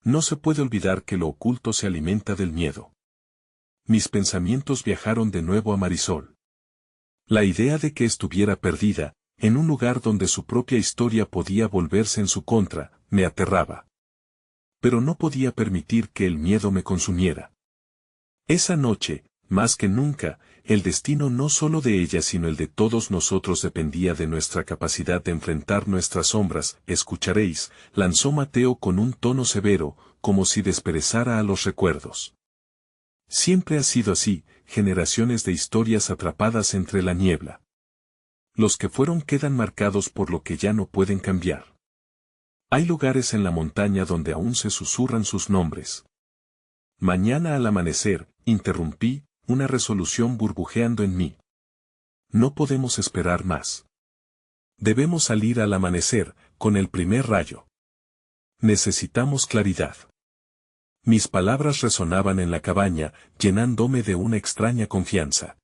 No se puede olvidar que lo oculto se alimenta del miedo». Mis pensamientos viajaron de nuevo a Marisol. La idea de que estuviera perdida, en un lugar donde su propia historia podía volverse en su contra, me aterraba. Pero no podía permitir que el miedo me consumiera. Esa noche, más que nunca, el destino no solo de ella sino el de todos nosotros dependía de nuestra capacidad de enfrentar nuestras sombras. «Escucharéis», lanzó Mateo con un tono severo, como si desperezara a los recuerdos. Siempre ha sido así, generaciones de historias atrapadas entre la niebla. Los que fueron quedan marcados por lo que ya no pueden cambiar. Hay lugares en la montaña donde aún se susurran sus nombres. Mañana al amanecer, interrumpí, una resolución burbujeando en mí. No podemos esperar más. Debemos salir al amanecer, con el primer rayo. Necesitamos claridad. Mis palabras resonaban en la cabaña, llenándome de una extraña confianza.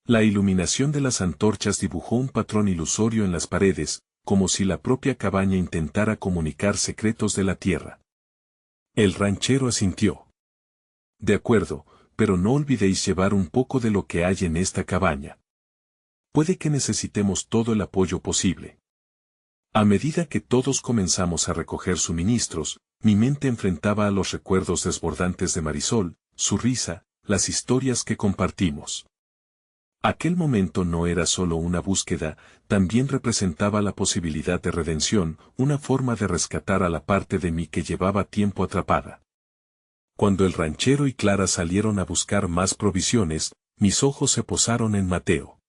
La iluminación de las antorchas dibujó un patrón ilusorio en las paredes, como si la propia cabaña intentara comunicar secretos de la tierra. El ranchero asintió. «De acuerdo, pero no olvidéis llevar un poco de lo que hay en esta cabaña. Puede que necesitemos todo el apoyo posible». A medida que todos comenzamos a recoger suministros, mi mente enfrentaba a los recuerdos desbordantes de Marisol, su risa, las historias que compartimos. Aquel momento no era solo una búsqueda, también representaba la posibilidad de redención, una forma de rescatar a la parte de mí que llevaba tiempo atrapada. Cuando el ranchero y Clara salieron a buscar más provisiones, mis ojos se posaron en Mateo.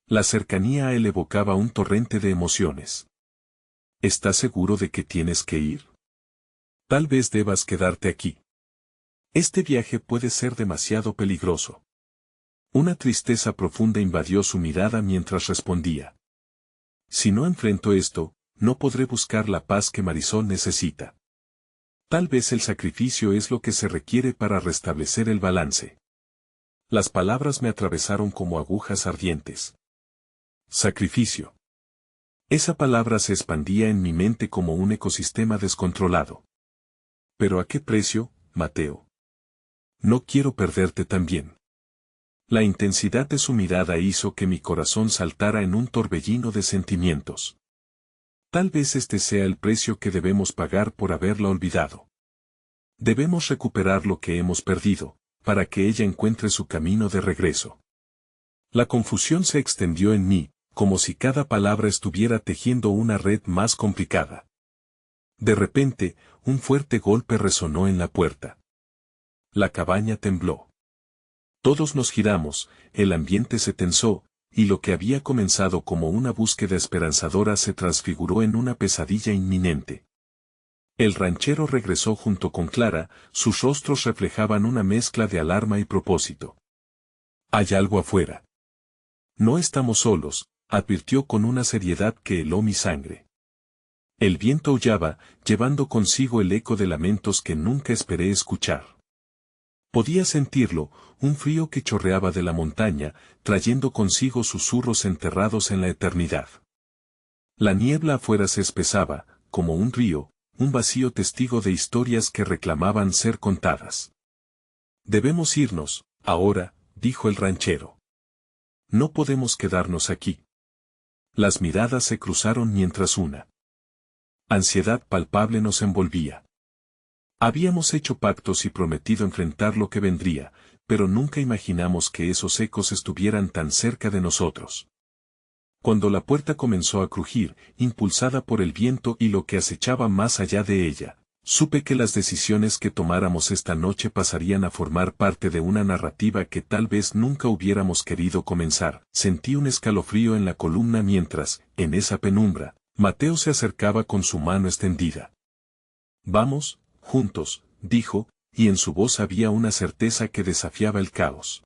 La cercanía a él evocaba un torrente de emociones. «¿Estás seguro de que tienes que ir? Tal vez debas quedarte aquí. Este viaje puede ser demasiado peligroso». Una tristeza profunda invadió su mirada mientras respondía. «Si no enfrento esto, no podré buscar la paz que Marisol necesita. Tal vez el sacrificio es lo que se requiere para restablecer el balance». Las palabras me atravesaron como agujas ardientes. Sacrificio. Esa palabra se expandía en mi mente como un ecosistema descontrolado. «¿Pero a qué precio, Mateo? No quiero perderte también». La intensidad de su mirada hizo que mi corazón saltara en un torbellino de sentimientos. Tal vez este sea el precio que debemos pagar por haberla olvidado. Debemos recuperar lo que hemos perdido, para que ella encuentre su camino de regreso. La confusión se extendió en mí, como si cada palabra estuviera tejiendo una red más complicada. De repente, un fuerte golpe resonó en la puerta. La cabaña tembló. Todos nos giramos, el ambiente se tensó, y lo que había comenzado como una búsqueda esperanzadora se transfiguró en una pesadilla inminente. El ranchero regresó junto con Clara, sus rostros reflejaban una mezcla de alarma y propósito. «Hay algo afuera. No estamos solos», advirtió con una seriedad que heló mi sangre. El viento aullaba, llevando consigo el eco de lamentos que nunca esperé escuchar. Podía sentirlo, un frío que chorreaba de la montaña, trayendo consigo susurros enterrados en la eternidad. La niebla afuera se espesaba, como un río, un vacío testigo de historias que reclamaban ser contadas. «Debemos irnos, ahora», dijo el ranchero. «No podemos quedarnos aquí». Las miradas se cruzaron mientras una ansiedad palpable nos envolvía. Habíamos hecho pactos y prometido enfrentar lo que vendría, pero nunca imaginamos que esos ecos estuvieran tan cerca de nosotros. Cuando la puerta comenzó a crujir, impulsada por el viento y lo que acechaba más allá de ella, supe que las decisiones que tomáramos esta noche pasarían a formar parte de una narrativa que tal vez nunca hubiéramos querido comenzar. Sentí un escalofrío en la columna mientras, en esa penumbra, Mateo se acercaba con su mano extendida. «Vamos, juntos», dijo, y en su voz había una certeza que desafiaba el caos.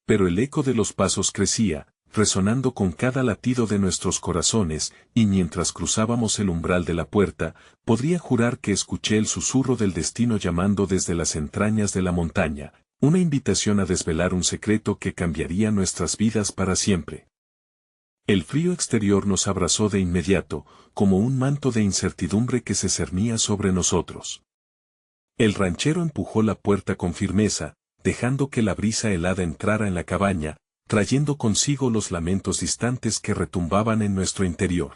Pero el eco de los pasos crecía, resonando con cada latido de nuestros corazones, y mientras cruzábamos el umbral de la puerta, podría jurar que escuché el susurro del destino llamando desde las entrañas de la montaña, una invitación a desvelar un secreto que cambiaría nuestras vidas para siempre. El frío exterior nos abrazó de inmediato, como un manto de incertidumbre que se cernía sobre nosotros. El ranchero empujó la puerta con firmeza, dejando que la brisa helada entrara en la cabaña, trayendo consigo los lamentos distantes que retumbaban en nuestro interior.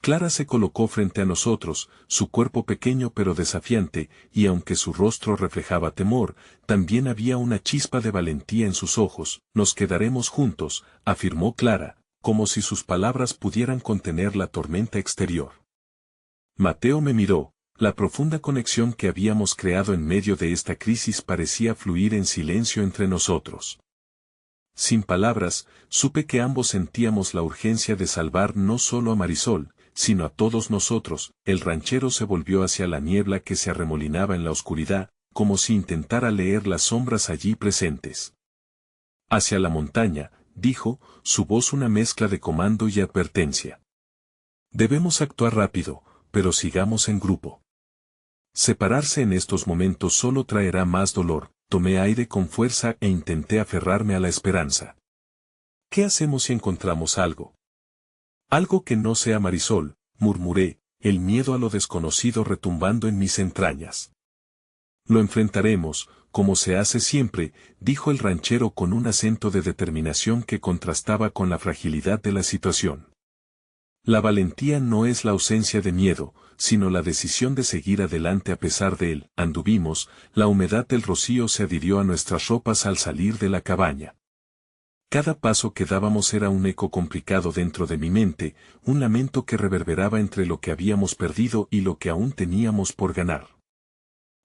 Clara se colocó frente a nosotros, su cuerpo pequeño pero desafiante, y aunque su rostro reflejaba temor, también había una chispa de valentía en sus ojos. «Nos quedaremos juntos», afirmó Clara, como si sus palabras pudieran contener la tormenta exterior. Mateo me miró. La profunda conexión que habíamos creado en medio de esta crisis parecía fluir en silencio entre nosotros. Sin palabras, supe que ambos sentíamos la urgencia de salvar no solo a Marisol, sino a todos nosotros. El ranchero se volvió hacia la niebla que se arremolinaba en la oscuridad, como si intentara leer las sombras allí presentes. «Hacia la montaña», dijo, su voz una mezcla de comando y advertencia. «Debemos actuar rápido, pero sigamos en grupo. Separarse en estos momentos solo traerá más dolor». Tomé aire con fuerza e intenté aferrarme a la esperanza. «¿Qué hacemos si encontramos algo?» «Algo que no sea Marisol», murmuré, el miedo a lo desconocido retumbando en mis entrañas. «Lo enfrentaremos, como se hace siempre», dijo el ranchero con un acento de determinación que contrastaba con la fragilidad de la situación. «La valentía no es la ausencia de miedo, sino la decisión de seguir adelante a pesar de él». Anduvimos, la humedad del rocío se adhirió a nuestras ropas al salir de la cabaña. Cada paso que dábamos era un eco complicado dentro de mi mente, un lamento que reverberaba entre lo que habíamos perdido y lo que aún teníamos por ganar.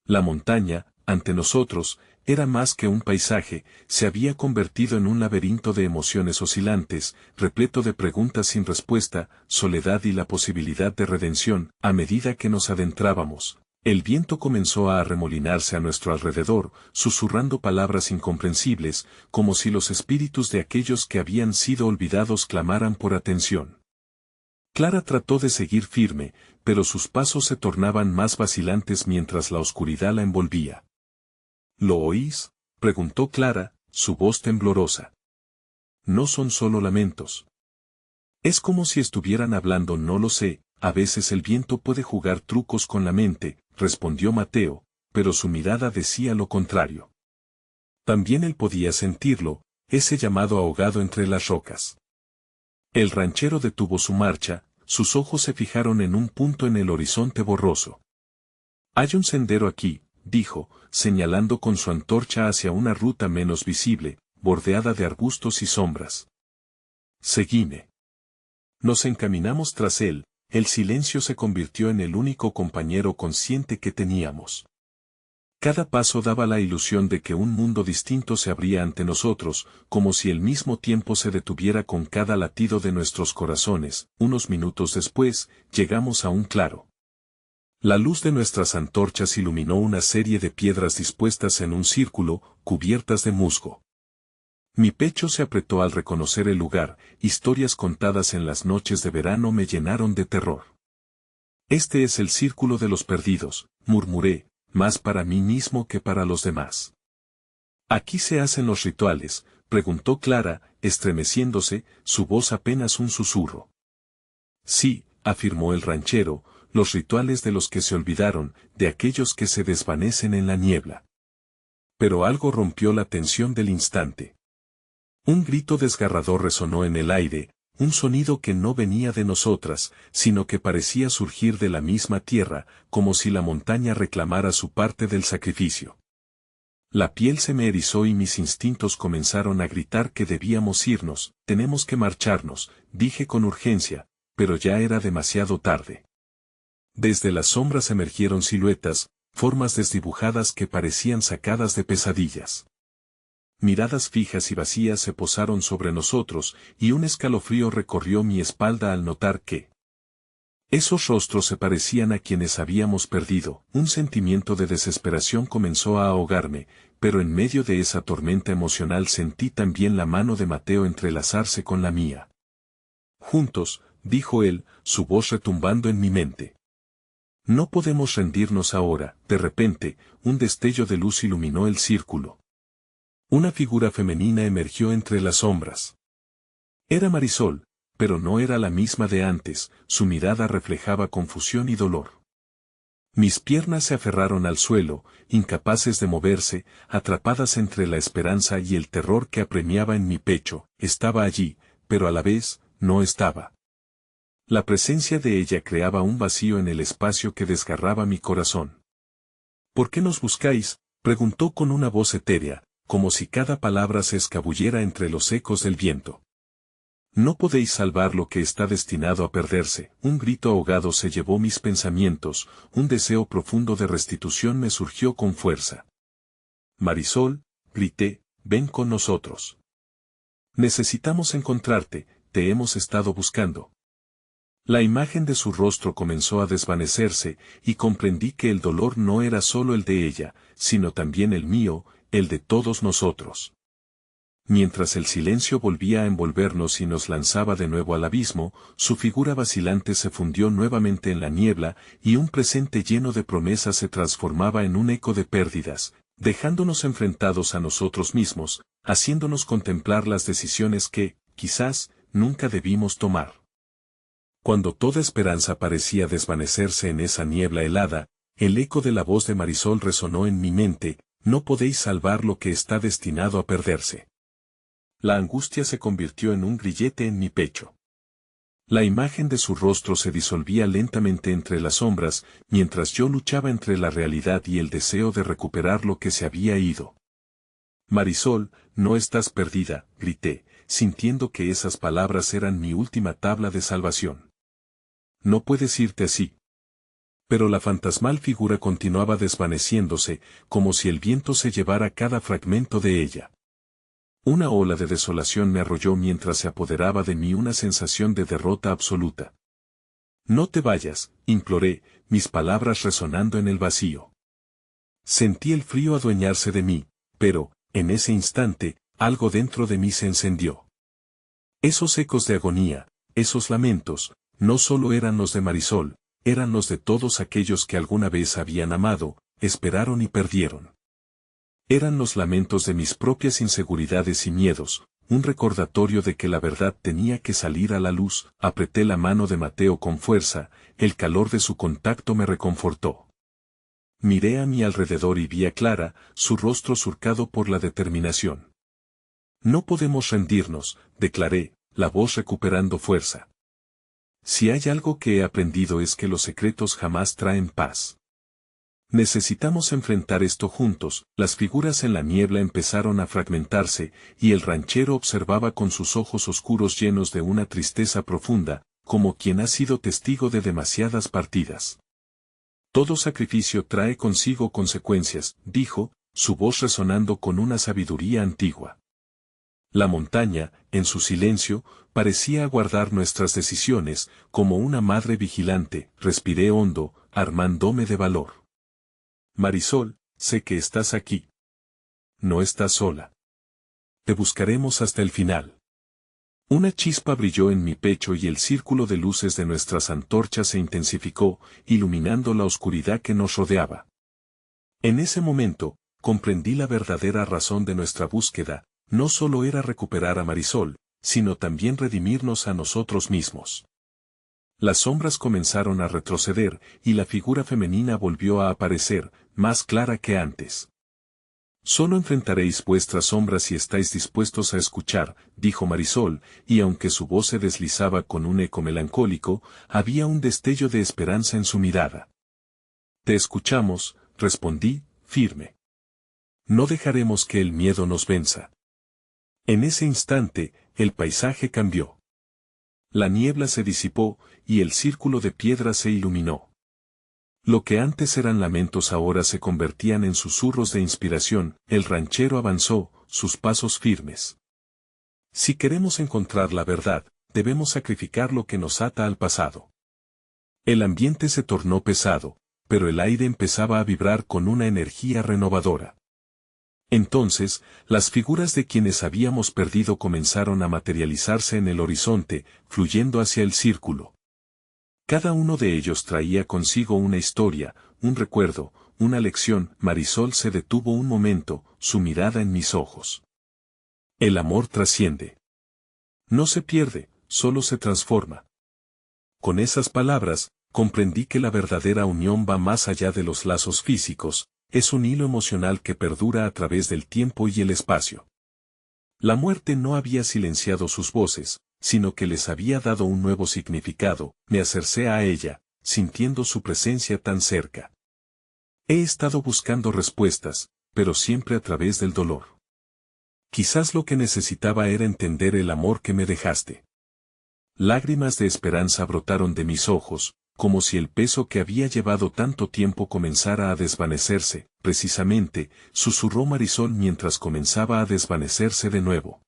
La montaña, ante nosotros, era más que un paisaje, se había convertido en un laberinto de emociones oscilantes, repleto de preguntas sin respuesta, soledad y la posibilidad de redención. A medida que nos adentrábamos, el viento comenzó a arremolinarse a nuestro alrededor, susurrando palabras incomprensibles, como si los espíritus de aquellos que habían sido olvidados clamaran por atención. Clara trató de seguir firme, pero sus pasos se tornaban más vacilantes mientras la oscuridad la envolvía. «¿Lo oís?», preguntó Clara, su voz temblorosa. «No son solo lamentos. Es como si estuvieran hablando». «No lo sé, a veces el viento puede jugar trucos con la mente», respondió Mateo, pero su mirada decía lo contrario. También él podía sentirlo, ese llamado ahogado entre las rocas. El ranchero detuvo su marcha, sus ojos se fijaron en un punto en el horizonte borroso. «Hay un sendero aquí», dijo, señalando con su antorcha hacia una ruta menos visible, bordeada de arbustos y sombras. «Seguime». Nos encaminamos tras él, el silencio se convirtió en el único compañero consciente que teníamos. Cada paso daba la ilusión de que un mundo distinto se abría ante nosotros, como si el mismo tiempo se detuviera con cada latido de nuestros corazones. Unos minutos después, llegamos a un claro. La luz de nuestras antorchas iluminó una serie de piedras dispuestas en un círculo, cubiertas de musgo. Mi pecho se apretó al reconocer el lugar, historias contadas en las noches de verano me llenaron de terror. «Este es el círculo de los perdidos», murmuré, más para mí mismo que para los demás. «¿Aquí se hacen los rituales?», preguntó Clara, estremeciéndose, su voz apenas un susurro. «Sí», afirmó el ranchero, «los rituales de los que se olvidaron, de aquellos que se desvanecen en la niebla». Pero algo rompió la tensión del instante. Un grito desgarrador resonó en el aire, un sonido que no venía de nosotras, sino que parecía surgir de la misma tierra, como si la montaña reclamara su parte del sacrificio. La piel se me erizó y mis instintos comenzaron a gritar que debíamos irnos, tenemos que marcharnos, dije con urgencia, pero ya era demasiado tarde. Desde las sombras emergieron siluetas, formas desdibujadas que parecían sacadas de pesadillas. Miradas fijas y vacías se posaron sobre nosotros, y un escalofrío recorrió mi espalda al notar que esos rostros se parecían a quienes habíamos perdido. Un sentimiento de desesperación comenzó a ahogarme, pero en medio de esa tormenta emocional sentí también la mano de Mateo entrelazarse con la mía. Juntos, dijo él, su voz retumbando en mi mente. No podemos rendirnos ahora. De repente, un destello de luz iluminó el círculo. Una figura femenina emergió entre las sombras. Era Marisol, pero no era la misma de antes, su mirada reflejaba confusión y dolor. Mis piernas se aferraron al suelo, incapaces de moverse, atrapadas entre la esperanza y el terror que apremiaba en mi pecho. Estaba allí, pero a la vez, no estaba. La presencia de ella creaba un vacío en el espacio que desgarraba mi corazón. ¿Por qué nos buscáis?, preguntó con una voz etérea, como si cada palabra se escabullera entre los ecos del viento. No podéis salvar lo que está destinado a perderse. Un grito ahogado se llevó mis pensamientos, un deseo profundo de restitución me surgió con fuerza. Marisol, grité, ven con nosotros. Necesitamos encontrarte, te hemos estado buscando. La imagen de su rostro comenzó a desvanecerse, y comprendí que el dolor no era solo el de ella, sino también el mío, el de todos nosotros. Mientras el silencio volvía a envolvernos y nos lanzaba de nuevo al abismo, su figura vacilante se fundió nuevamente en la niebla, y un presente lleno de promesas se transformaba en un eco de pérdidas, dejándonos enfrentados a nosotros mismos, haciéndonos contemplar las decisiones que, quizás, nunca debimos tomar. Cuando toda esperanza parecía desvanecerse en esa niebla helada, el eco de la voz de Marisol resonó en mi mente: no podéis salvar lo que está destinado a perderse. La angustia se convirtió en un grillete en mi pecho. La imagen de su rostro se disolvía lentamente entre las sombras, mientras yo luchaba entre la realidad y el deseo de recuperar lo que se había ido. Marisol, no estás perdida, grité, sintiendo que esas palabras eran mi última tabla de salvación. No puedes irte así. Pero la fantasmal figura continuaba desvaneciéndose, como si el viento se llevara cada fragmento de ella. Una ola de desolación me arrolló mientras se apoderaba de mí una sensación de derrota absoluta. No te vayas, imploré, mis palabras resonando en el vacío. Sentí el frío adueñarse de mí, pero, en ese instante, algo dentro de mí se encendió. Esos ecos de agonía, esos lamentos, no solo eran los de Marisol, eran los de todos aquellos que alguna vez habían amado, esperaron y perdieron. Eran los lamentos de mis propias inseguridades y miedos, un recordatorio de que la verdad tenía que salir a la luz. Apreté la mano de Mateo con fuerza, el calor de su contacto me reconfortó. Miré a mi alrededor y vi a Clara, su rostro surcado por la determinación. No podemos rendirnos, declaré, la voz recuperando fuerza. Si hay algo que he aprendido es que los secretos jamás traen paz. Necesitamos enfrentar esto juntos. Las figuras en la niebla empezaron a fragmentarse, y el ranchero observaba con sus ojos oscuros llenos de una tristeza profunda, como quien ha sido testigo de demasiadas partidas. Todo sacrificio trae consigo consecuencias, dijo, su voz resonando con una sabiduría antigua. La montaña, en su silencio, parecía aguardar nuestras decisiones, como una madre vigilante. Respiré hondo, armándome de valor. Marisol, sé que estás aquí. No estás sola. Te buscaremos hasta el final. Una chispa brilló en mi pecho y el círculo de luces de nuestras antorchas se intensificó, iluminando la oscuridad que nos rodeaba. En ese momento, comprendí la verdadera razón de nuestra búsqueda: no solo era recuperar a Marisol, sino también redimirnos a nosotros mismos. Las sombras comenzaron a retroceder, y la figura femenina volvió a aparecer, más clara que antes. Solo enfrentaréis vuestras sombras si estáis dispuestos a escuchar, dijo Marisol, y aunque su voz se deslizaba con un eco melancólico, había un destello de esperanza en su mirada. Te escuchamos, respondí, firme. No dejaremos que el miedo nos venza. En ese instante, el paisaje cambió. La niebla se disipó, y el círculo de piedra se iluminó. Lo que antes eran lamentos ahora se convertían en susurros de inspiración. El ranchero avanzó, sus pasos firmes. Si queremos encontrar la verdad, debemos sacrificar lo que nos ata al pasado. El ambiente se tornó pesado, pero el aire empezaba a vibrar con una energía renovadora. Entonces, las figuras de quienes habíamos perdido comenzaron a materializarse en el horizonte, fluyendo hacia el círculo. Cada uno de ellos traía consigo una historia, un recuerdo, una lección. Marisol se detuvo un momento, su mirada en mis ojos. El amor trasciende. No se pierde, solo se transforma. Con esas palabras, comprendí que la verdadera unión va más allá de los lazos físicos, es un hilo emocional que perdura a través del tiempo y el espacio. La muerte no había silenciado sus voces, sino que les había dado un nuevo significado. Me acercé a ella, sintiendo su presencia tan cerca. He estado buscando respuestas, pero siempre a través del dolor. Quizás lo que necesitaba era entender el amor que me dejaste. Lágrimas de esperanza brotaron de mis ojos, como si el peso que había llevado tanto tiempo comenzara a desvanecerse. Precisamente, susurró Marisol mientras comenzaba a desvanecerse de nuevo.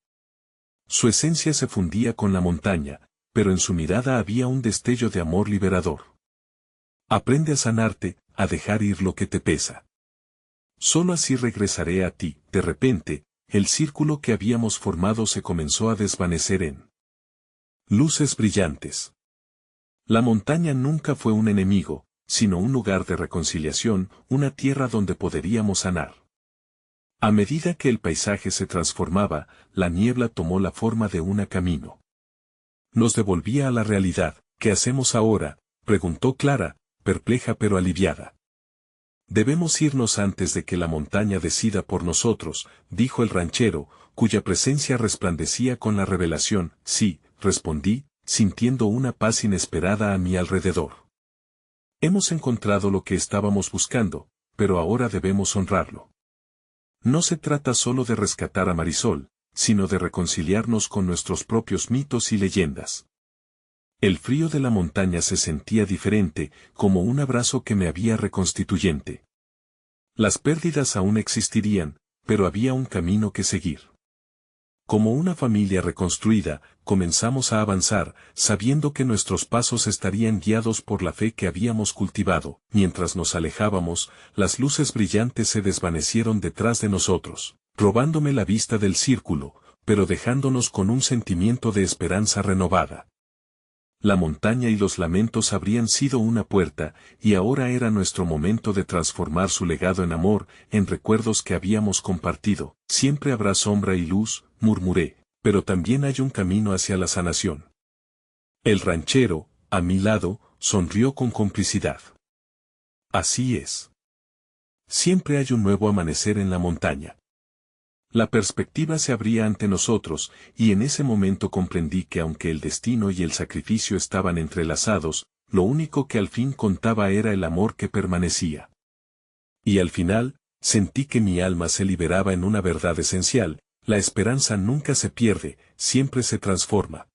Su esencia se fundía con la montaña, pero en su mirada había un destello de amor liberador. Aprende a sanarte, a dejar ir lo que te pesa. Solo así regresaré a ti. De repente, el círculo que habíamos formado se comenzó a desvanecer en luces brillantes. La montaña nunca fue un enemigo, sino un lugar de reconciliación, una tierra donde podríamos sanar. A medida que el paisaje se transformaba, la niebla tomó la forma de un camino. Nos devolvía a la realidad. ¿Qué hacemos ahora?, preguntó Clara, perpleja pero aliviada. Debemos irnos antes de que la montaña decida por nosotros, dijo el ranchero, cuya presencia resplandecía con la revelación. Sí, respondí, sintiendo una paz inesperada a mi alrededor. Hemos encontrado lo que estábamos buscando, pero ahora debemos honrarlo. No se trata solo de rescatar a Marisol, sino de reconciliarnos con nuestros propios mitos y leyendas. El frío de la montaña se sentía diferente, como un abrazo que me había reconstituyente. Las pérdidas aún existirían, pero había un camino que seguir. Como una familia reconstruida, comenzamos a avanzar, sabiendo que nuestros pasos estarían guiados por la fe que habíamos cultivado. Mientras nos alejábamos, las luces brillantes se desvanecieron detrás de nosotros, robándome la vista del círculo, pero dejándonos con un sentimiento de esperanza renovada. La montaña y los lamentos habrían sido una puerta, y ahora era nuestro momento de transformar su legado en amor, en recuerdos que habíamos compartido. Siempre habrá sombra y luz, murmuré, pero también hay un camino hacia la sanación. El ranchero, a mi lado, sonrió con complicidad. Así es. Siempre hay un nuevo amanecer en la montaña. La perspectiva se abría ante nosotros, y en ese momento comprendí que aunque el destino y el sacrificio estaban entrelazados, lo único que al fin contaba era el amor que permanecía. Y al final, sentí que mi alma se liberaba en una verdad esencial: la esperanza nunca se pierde, siempre se transforma.